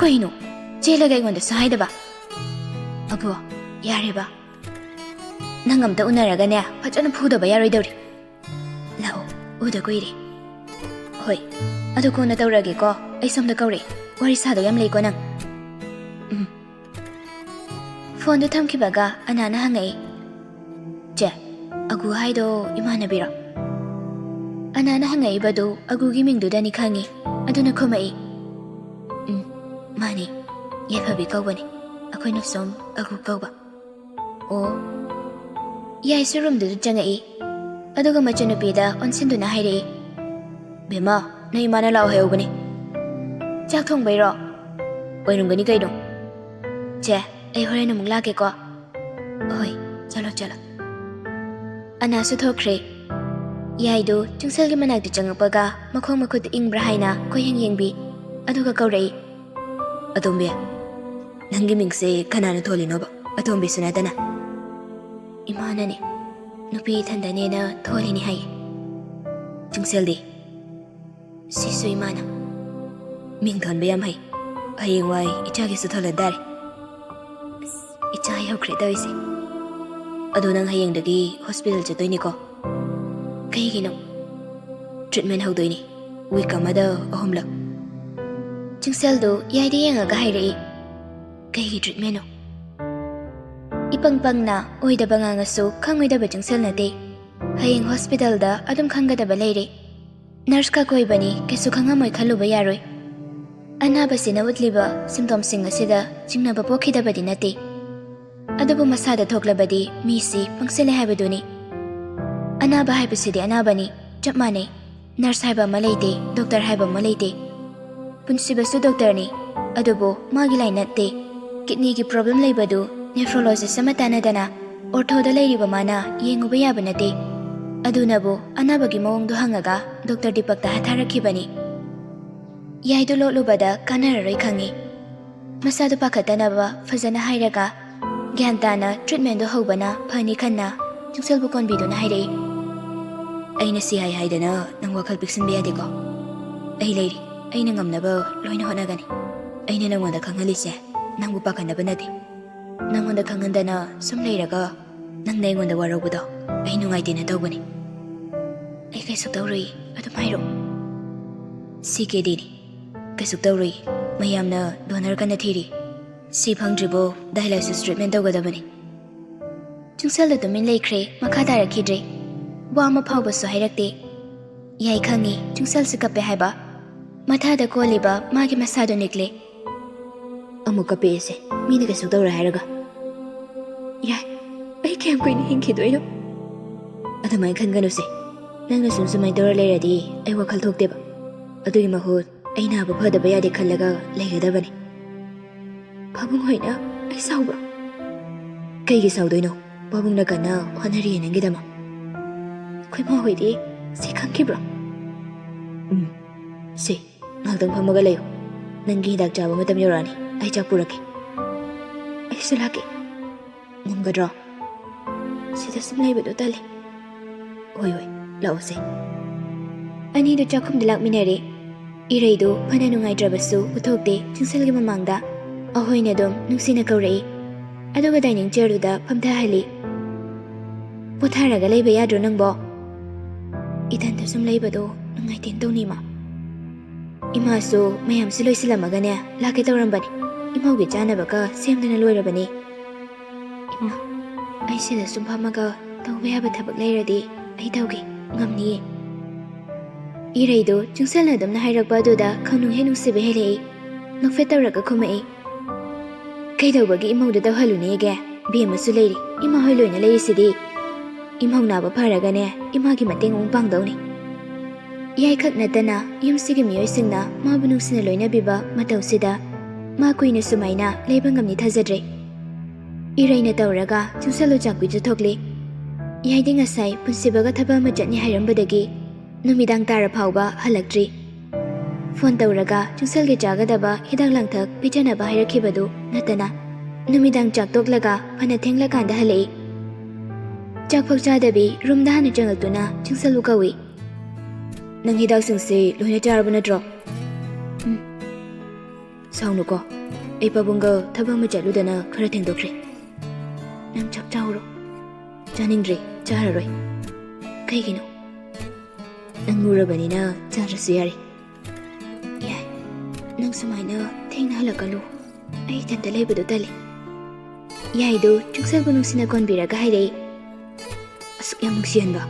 ꯀꯩꯅꯣ, ꯆꯦꯜꯂꯒ ꯑꯩꯉꯣꯟꯗꯁꯨ ꯍꯥꯏꯗꯕ? ꯑꯕꯣ, ꯌꯥꯔꯦꯕ. ꯅꯪ ꯑꯝꯇ ꯎꯅꯔꯒꯅꯦ ꯐꯖꯅ ꯐꯨꯗꯕ ꯌꯥꯔꯣꯏꯗꯧꯔꯤ. ꯂꯥꯛꯑꯣ, ꯎꯗ ꯀꯨꯏꯔꯦ. ꯍꯣꯏ, ꯑꯗꯨ ꯀꯣꯟꯅ ꯇꯧꯔꯒꯦꯀꯣ. ꯑꯩ ꯁꯣꯝꯗ ꯀꯧꯔꯛꯑꯦ. ꯋꯥꯔꯤ ꯁꯥꯗꯣ ꯌꯥꯝ ꯂꯩꯀꯣ ꯅꯪ. ꯐꯣꯟꯗꯨ ꯊꯝꯈꯤꯕꯒ ꯑꯅꯥꯅ ꯍꯪꯉꯛꯏ꯫ ꯆꯦ, ꯑꯒꯨ ꯍꯥꯏꯗꯣ ꯏꯃꯥꯟꯅꯕꯤꯔꯣ? ꯑꯅꯥꯅ ꯍꯪꯉꯛꯏꯕꯗꯨ ꯑꯒꯨꯒꯤ ꯃꯤꯡꯗꯨꯗꯅꯤ ꯈꯪꯉꯤ. ꯑꯗꯨꯅ ꯈꯨꯝꯃꯛꯏ꯫ ꯃꯥꯅꯤ, ꯌꯥꯏꯐꯕꯤ ꯀꯧꯕꯅꯤ. ꯑꯩꯈꯣꯏꯅ ꯁꯨꯝ ꯑꯒꯨ ꯀꯧꯕ. ꯑꯣ. ꯌꯥꯏꯁꯨ ꯔꯨꯝꯗꯨꯗ ꯆꯪꯉꯛꯏ꯫ ꯑꯗꯨꯒ ꯃꯆꯟꯅꯨꯄꯤꯗ ꯑꯣꯟꯁꯤꯟꯗꯨꯅ ꯍꯥꯏꯔꯛꯏ꯫ ꯕꯦꯝꯃ, ꯅꯪ ꯏꯃꯥꯅ ꯂꯥꯛꯑꯣ ꯍꯥꯏꯍꯧꯕꯅꯤ. ꯆꯥꯛ ꯊꯣꯡꯕꯩꯔꯣ? ꯑꯣꯏꯔꯝꯒꯅꯤ ꯀꯩꯅꯣ. ꯆꯦ, ꯑꯩ ꯍꯣꯔꯦꯟ ꯑꯃꯨꯛ ꯂꯥꯛꯀꯦꯀꯣ. ꯍꯣꯏ, ꯆꯠꯂꯣ ꯆꯠꯂꯣ. ꯑꯅꯥꯁꯨ ꯊꯣꯛꯈ꯭ꯔꯦ꯫ ꯌꯥꯏꯗꯨ ꯆꯨꯡꯁꯦꯜꯒꯤ ꯃꯅꯥꯛꯇ ꯆꯪꯉꯛꯄꯒ ꯃꯈꯣꯡ ꯃꯈꯨꯠ ꯏꯪꯕ꯭ꯔꯥ ꯍꯥꯏꯅ ꯀꯣꯏꯌꯦꯡ ꯌꯦꯡꯕꯤ꯫ ꯑꯗꯨꯒ ꯀꯧꯔꯛꯏ꯫ ꯑꯇꯣꯝꯕꯤ, ꯅꯪꯒꯤ ꯃꯤꯡꯁꯦ ꯀꯅꯥꯅ ꯊꯣꯜꯂꯤꯅꯣꯕ? ꯑꯇꯣꯝꯕꯤꯁꯨ ꯅꯠꯇꯅ. ꯏꯃꯥꯅꯅꯦ. ꯅꯨꯄꯤ ꯏꯊꯟꯗꯅꯦꯅ ꯊꯣꯜꯂꯤꯅꯤ ꯍꯥꯏꯌꯦ. ꯆꯨꯡꯁꯦꯜꯗꯤ? ꯁꯤꯁꯨ ꯏꯃꯥꯅ. ꯃꯤꯡ ꯊꯣꯟꯕ ꯌꯥꯝ ꯍꯩ. ꯍꯌꯦꯡꯋꯥꯏ ꯏꯆꯥꯒꯤꯁꯨ ꯊꯣꯜꯍꯟ ꯇꯥꯔꯦ. ꯏꯆꯥ ꯌꯧꯈ꯭ꯔꯦ ꯇꯧꯔꯤꯁꯦ. ꯑꯗꯣ ꯅꯪ ꯍꯌꯦꯡꯗꯒꯤ ꯍꯣꯁꯄꯤꯇꯥꯜ ꯆꯠꯇꯣꯏꯅꯤꯀꯣ? ꯀꯩꯒꯤꯅꯣ? ꯇ꯭ꯔꯤꯠꯃꯦꯟ ꯍꯧꯗꯣꯏꯅꯤ. ꯋꯤꯛ ꯑꯃꯗ 3 ꯂꯛ. ꯆꯨꯡꯁꯦꯜꯗꯨ ꯌꯥꯏꯗ ꯌꯦꯡꯉꯒ ꯍꯥꯏꯔꯛꯏ꯫ ꯀꯩꯒꯤ ꯇ꯭ꯔꯤꯠꯃꯦꯟꯅꯣ? ꯏꯄꯪ ꯄꯪꯅ ꯑꯣꯏꯗꯕ ꯉꯥꯡꯉꯁꯨ ꯈꯪꯉꯣꯏꯗꯕ ꯆꯨꯡꯁꯦꯜ ꯅꯠꯇꯦ. ꯍꯌꯦꯡ ꯍꯣꯁꯄꯤꯇꯥꯜꯗ ꯑꯗꯨꯝ ꯈꯪꯒꯗꯕ ꯂꯩꯔꯦ. ꯅꯔꯁ ꯈꯛ ꯑꯣꯏꯕꯅꯤ ꯀꯩꯁꯨ ꯈꯪꯉꯝꯃꯣꯏ ꯈꯜꯂꯨꯕ ꯌꯥꯔꯣꯏ. ꯑꯅꯥꯕꯁꯤꯅ ꯎꯠꯂꯤꯕ ꯁꯤꯝꯇꯣꯝꯁꯤꯡ ꯑꯁꯤꯗ ꯆꯤꯡꯅꯕ ꯄꯣꯛꯈꯤꯗꯕꯗꯤ ꯅꯠꯇꯦ. ꯑꯗꯨꯕꯨ ꯃꯁꯥꯗ ꯊꯣꯛꯂꯕꯗꯤ ꯃꯤꯁꯤ ꯄꯪꯁꯤꯜꯂꯦ ꯍꯥꯏꯕꯗꯨꯅꯤ. ꯑꯅꯥꯕ ꯍꯥꯏꯕꯁꯤꯗꯤ ꯑꯅꯥꯕꯅꯤ, ꯆꯞ ꯃꯥꯟꯅꯩ. ꯅꯔꯁ ꯍꯥꯏꯕ ꯑꯃ ꯂꯩꯇꯦ, ꯗꯣꯛꯇꯔ ꯍꯥꯏꯕ ꯑꯃ ꯂꯩꯇꯦ. ꯄꯨꯟꯁꯤꯕꯁꯨ ꯗꯣꯛꯇꯔꯅꯤ, ꯑꯗꯨꯕꯨ ꯃꯥꯒꯤ ꯂꯥꯏꯟ ꯅꯠꯇꯦ. ꯀꯤꯗꯅꯤꯒꯤ ꯄ꯭ꯔꯣꯕ꯭ꯂꯦꯝ ꯂꯩꯕꯗꯨ ꯅꯦꯐ꯭ꯔꯣꯂꯣꯖꯤꯁ ꯑꯃ ꯇꯥꯟꯅꯗꯅ ꯑꯣꯔꯊꯣꯗ ꯂꯩꯔꯤꯕ ꯃꯥꯅ ꯌꯦꯡꯉꯨꯕ ꯌꯥꯕ ꯅꯠꯇꯦ. ꯑꯗꯨꯅꯕꯨ ꯑꯅꯥꯕꯒꯤ ꯃꯑꯣꯡꯗꯨ ꯍꯪꯉꯒ ꯗꯣꯛꯇꯔ ꯗꯤꯄꯛꯇ ꯍꯥꯊꯔꯛꯈꯤꯕꯅꯤ꯫ ꯌꯥꯏꯗꯨ ꯂꯣꯠꯂꯨꯕꯗ ꯀꯥꯟꯅꯔꯔꯣꯏ ꯈꯪꯉꯤ꯫ ꯃꯁꯥꯗꯨ ꯄꯥꯈꯠꯇꯅꯕ ꯐꯖꯅ ꯍꯥꯏꯔꯒ ꯒ꯭ꯌꯥꯟ ꯇꯥꯅ ꯇ꯭ꯔꯤꯠꯃꯦꯟꯗꯨ ꯍꯧꯕꯅ ꯐꯅꯤ ꯈꯟꯅ ꯆꯨꯡꯁꯦꯜꯕꯨ ꯀꯣꯟꯕꯤꯗꯨꯅ ꯍꯥꯏꯔꯛꯏ꯫ ꯑꯩꯅ ꯁꯤ ꯍꯥꯏꯗꯅ ꯅꯪ ꯋꯥꯈꯜ ꯄꯤꯛꯁꯤꯟꯕ ꯌꯥꯗꯦꯀꯣ. ꯑꯩ ꯂꯩꯔꯤ. ꯑꯩꯅ ꯉꯝꯅꯕ ꯂꯣꯏꯅ ꯍꯣꯠꯅꯒꯅꯤ. ꯑꯩꯅ ꯅꯪꯉꯣꯟꯗ ꯈꯪꯍꯜꯂꯤꯁꯦ ꯅꯪꯕꯨ ꯄꯥꯈꯠꯅꯕ ꯅꯠꯇꯦ. ꯅꯪꯉꯣꯟꯗ ꯈꯪꯍꯟꯗꯅ ꯁꯨꯝ ꯂꯩꯔꯒ ꯅꯪꯅ ꯑꯩꯉꯣꯟꯗ ꯋꯥꯔꯧꯕꯗꯣ ꯑꯩ ꯅꯨꯡꯉꯥꯏꯇꯦꯅ ꯇꯧꯕꯅꯤ. ꯑꯩ ꯀꯩꯁꯨ ꯇꯧꯔꯣꯏ, ꯑꯗꯨꯝ ꯍꯥꯏꯔꯛꯑꯣ. CKDꯅꯤ. ꯀꯩꯁꯨ ꯇꯧꯔꯣꯏ. ꯃꯌꯥꯝꯅ ꯗꯣꯅꯔ ꯀꯟꯅ ꯊꯤꯔꯤ. ꯁꯤ ꯐꯪꯗ꯭ꯔꯤꯕꯣ ꯗꯥꯏꯂꯥꯏꯁꯤꯁ ꯇ꯭ꯔꯤꯠꯃꯦꯟ ꯇꯧꯒꯗꯕꯅꯤ. ꯆꯨꯡꯁꯦꯜꯗ ꯇꯨꯃꯤꯟ ꯂꯩꯈ꯭ꯔꯦ, ꯃꯈꯥ ꯇꯥꯔꯛꯈꯤꯗ꯭ꯔꯦ. ꯋꯥ ꯑꯃ ꯐꯥꯎꯕꯁꯨ ꯍꯥꯏꯔꯛꯇꯦ꯫ ꯌꯥꯏ ꯈꯪꯉꯤ ꯆꯨꯡꯁꯦꯜꯁꯨ ꯀꯞꯄꯦ ꯍꯥꯏꯕ. ꯃꯊꯥꯗ ꯀꯣꯜꯂꯤꯕ ꯃꯥꯒꯤ ꯃꯁꯥꯗꯨ ꯅꯤꯛꯂꯦ꯫ ꯑꯃꯨꯛ ꯀꯞꯄꯛꯑꯦꯁꯦ, ꯃꯤꯅ ꯀꯩꯁꯨ ꯇꯧꯔꯣꯏ ꯍꯥꯏꯔꯒ. ꯌꯥꯏ, ꯑꯩ ꯀꯌꯥꯝ ꯀꯨꯏꯅ ꯍꯤꯡꯈꯤꯗꯣꯏꯅꯣ? ꯑꯗꯨꯃꯥꯏꯅ ꯈꯟꯒꯅꯨꯁꯦ. ꯅꯪꯅ ꯁꯨꯃꯥꯏꯅ ꯇꯧꯔ ꯂꯩꯔꯗꯤ ꯑꯩ ꯋꯥꯈꯜ ꯊꯣꯛꯇꯦꯕ. ꯑꯗꯨꯒꯤ ꯃꯍꯨꯠ ꯑꯩ ꯅꯥꯕ ꯐꯗꯕ ꯌꯥꯗꯦ ꯈꯜꯂꯒ ꯂꯩꯒꯗꯕꯅꯤ. ꯄꯥꯕꯨꯡ ꯍꯣꯏꯅ ꯑꯩ ꯁꯥꯎꯕ꯭ꯔꯣ? ꯀꯩꯒꯤ ꯁꯥꯎꯗꯣꯏꯅꯣ? ꯄꯥꯕꯨꯡꯅ ꯀꯟꯅ ꯍꯣꯠꯅꯔꯤꯌꯦ ꯅꯪꯒꯤꯗꯃꯛ. ꯑꯩꯈꯣꯏ ꯃꯥ ꯍꯣꯏꯗꯤ ꯁꯤ ꯈꯪꯈꯤꯕ꯭ꯔꯣ? ꯁꯤ ꯉꯥꯛꯇꯪ ꯐꯝꯃꯒ ꯂꯩꯌꯨ. ꯅꯪꯒꯤ ꯍꯤꯗꯥꯛ ꯆꯥꯕ ꯃꯇꯝ ꯌꯧꯔꯛꯑꯅꯤ. ꯑꯩ ꯆꯥꯛ ꯄꯨꯔꯛꯀꯦ. ꯑꯩꯁꯨ ꯂꯥꯛꯀꯦ. ꯉꯝꯒꯗ꯭ꯔꯣ? ꯁꯤꯗ ꯁꯨꯝ ꯂꯩꯕꯗꯣ ꯇꯜꯂꯦ. ꯍꯣꯏ, ꯂꯥꯛꯑꯣꯁꯦ. ꯑꯅꯤꯗꯨ ꯆꯥꯛꯈꯨꯝꯗ ꯂꯥꯛꯃꯤꯟꯅꯔꯦ꯫ ꯏꯔꯩꯗꯨ ꯐꯅ ꯅꯨꯡꯉꯥꯏꯇ꯭ꯔꯕꯁꯨ ꯎꯠꯊꯣꯛꯇꯦ ꯆꯨꯡꯁꯦꯜꯒꯤ ꯃꯃꯥꯡꯗ꯫ ꯑꯍꯣꯏꯅ ꯑꯗꯨꯝ ꯅꯨꯡꯁꯤꯅ ꯀꯧꯔꯛꯏ꯫ ꯑꯗꯨꯒ ꯗꯥꯏꯅꯤꯡ ꯆꯤꯌꯔꯗꯨꯗ ꯐꯝꯊꯍꯜꯂꯤ꯫ ꯄꯣꯊꯥꯔꯒ ꯂꯩꯕ ꯌꯥꯗ꯭ꯔꯣ ꯅꯪꯕꯣ? ꯏꯊꯟꯇ ꯁꯨꯝ ꯂꯩꯕꯗꯣ ꯅꯨꯡꯉꯥꯏꯇꯦꯅ ꯇꯧꯅꯤꯃꯥ. ꯏꯃꯥꯁꯨ ꯃꯌꯥꯝꯁꯨ ꯂꯣꯏꯁꯤꯜꯂꯝꯃꯒꯅꯦ ꯂꯥꯛꯀꯦ ꯇꯧꯔꯝꯕꯅꯤ. ꯏꯃꯧꯒꯤ ꯆꯥꯅꯕꯒ ꯁꯦꯝꯗꯅ ꯂꯣꯏꯔꯕꯅꯤ꯫ ꯏꯃꯥ, ꯑꯩ ꯁꯤꯗ ꯁꯨꯝ ꯐꯝꯃꯒ ꯇꯧꯕ ꯌꯥꯕ ꯊꯕꯛ ꯂꯩꯔꯗꯤ ꯑꯩ ꯇꯧꯒꯦ, ꯉꯝꯅꯤꯌꯦ꯫ ꯏꯔꯩꯗꯨ ꯆꯨꯡꯁꯜꯅ ꯑꯗꯨꯝꯅ ꯍꯥꯏꯔꯛꯄ ꯑꯗꯨꯗ ꯈꯪꯅꯨꯡ ꯍꯦꯛ ꯅꯨꯡꯁꯤꯕ ꯍꯦꯜꯂꯛꯏ꯫ ꯅꯣꯛꯐꯦꯠ ꯇꯧꯔꯒ ꯈꯨꯝꯃꯛꯏ꯫ ꯀꯩꯗꯧꯕꯒꯤ ꯏꯃꯧꯗ ꯇꯧꯍꯜꯂꯨꯅꯦꯒꯦ? ꯕꯦꯝꯃꯁꯨ ꯂꯩꯔꯤ, ꯏꯃꯥ ꯍꯣꯏ ꯂꯣꯏꯅ ꯂꯩꯔꯤꯁꯤꯗꯤ꯫ ꯏꯃꯧ ꯅꯥꯕ ꯐꯔꯒꯅꯦ ꯏꯃꯥꯒꯤ ꯃꯇꯦꯡ ꯑꯃꯨꯛ ꯄꯥꯡꯗꯧꯅꯤ꯫ ꯌꯥꯏꯈꯛ ꯅꯠꯇꯅ ꯌꯨꯝꯁꯤꯒꯤ ꯃꯤꯑꯣꯏꯁꯤꯡꯅ ꯃꯥꯕꯨ ꯅꯨꯡꯁꯤꯅ ꯂꯣꯏꯅꯕꯤꯕ ꯃꯇꯧꯁꯤꯗ ꯃꯥ ꯀꯨꯏꯅ ꯁꯨꯃꯥꯏꯅ ꯂꯩꯕ ꯉꯝꯅꯤ ꯊꯥꯖꯗ꯭ꯔꯦ꯫ ꯏꯔꯩꯅ ꯇꯧꯔꯒ ꯆꯨꯡꯁꯜ ꯆꯥꯛꯄꯤ ꯆꯠꯊꯣꯛꯂꯤ꯫ ꯌꯥꯏꯗꯤ ꯉꯁꯥꯏ ꯄꯨꯟꯁꯤꯕꯒ ꯊꯕꯛ ꯑꯃ ꯆꯠꯅꯤ ꯍꯥꯏꯔꯝꯕꯗꯒꯤ ꯅꯨꯃꯤꯗꯥꯡ ꯇꯥꯔ ꯐꯥꯎꯕ ꯍꯜꯂꯛꯇ꯭ꯔꯤ꯫ ꯐꯣꯟ ꯇꯧꯔꯒ ꯆꯨꯡꯁꯜꯒꯤ ꯆꯥꯒꯗꯕ ꯍꯤꯗꯥꯛ ꯂꯥꯡꯊꯛ ꯄꯤꯖꯅꯕ ꯍꯥꯏꯔꯛꯈꯤꯕꯗꯨ ꯅꯠꯇꯅ ꯅꯨꯃꯤꯗꯥꯡ ꯆꯥꯛ ꯇꯣꯛꯂꯒ ꯐꯅ ꯊꯦꯡꯂꯀꯥꯟꯗ ꯍꯜꯂꯛꯏ꯫ ꯆꯥꯛꯐꯥꯎ ꯆꯥꯗꯕꯤ ꯔꯨꯝꯗ ꯍꯥꯟꯅ ꯆꯪꯉꯛꯇꯨꯅ ꯆꯨꯡꯁꯜꯕꯨ ꯀꯧꯏ꯫ ꯅꯪ ꯍꯤꯗꯥꯛꯁꯤꯡꯁꯤ ꯂꯣꯏꯅ ꯆꯥꯔꯕ ꯅꯠꯇ꯭ꯔꯣ? ꯁꯥꯎꯅꯨꯀꯣ, ꯑꯩ ꯄꯥꯕꯨꯡꯒ ꯊꯕꯛ ꯑꯃ ꯆꯠꯂꯨꯗꯅ ꯈꯔ ꯊꯦꯡꯗꯣꯛꯈ꯭ꯔꯦ꯫ ꯅꯪ ꯆꯥꯛ ꯆꯥꯎꯔꯣ꯫ ꯆꯥꯅꯤꯡꯗ꯭ꯔꯤ, ꯆꯥꯔꯔꯣꯏ꯫ ꯀꯩꯒꯤꯅꯣ? ꯅꯪ ꯃꯨꯔꯕꯅꯤꯅ ꯆꯥꯗ꯭ꯔꯁꯨ ꯌꯥꯔꯦ꯫ ꯌꯥꯏ, ꯅꯪ ꯁꯨꯃꯥꯏꯅ ꯊꯦꯡꯅ ꯍꯜꯂꯛꯀꯅꯨ, ꯑꯩ ꯏꯊꯟꯇ ꯂꯩꯕꯗꯣ ꯇꯜꯂꯤ꯫ ꯌꯥꯏꯗꯨ ꯆꯨꯡꯁꯜꯕꯨ ꯅꯨꯡꯁꯤꯅ ꯀꯣꯟꯕꯤꯔꯒ ꯍꯥꯏꯔꯛꯏ꯫ ꯑꯁꯨꯛ ꯌꯥꯝ ꯅꯨꯡꯁꯤꯍꯟꯕ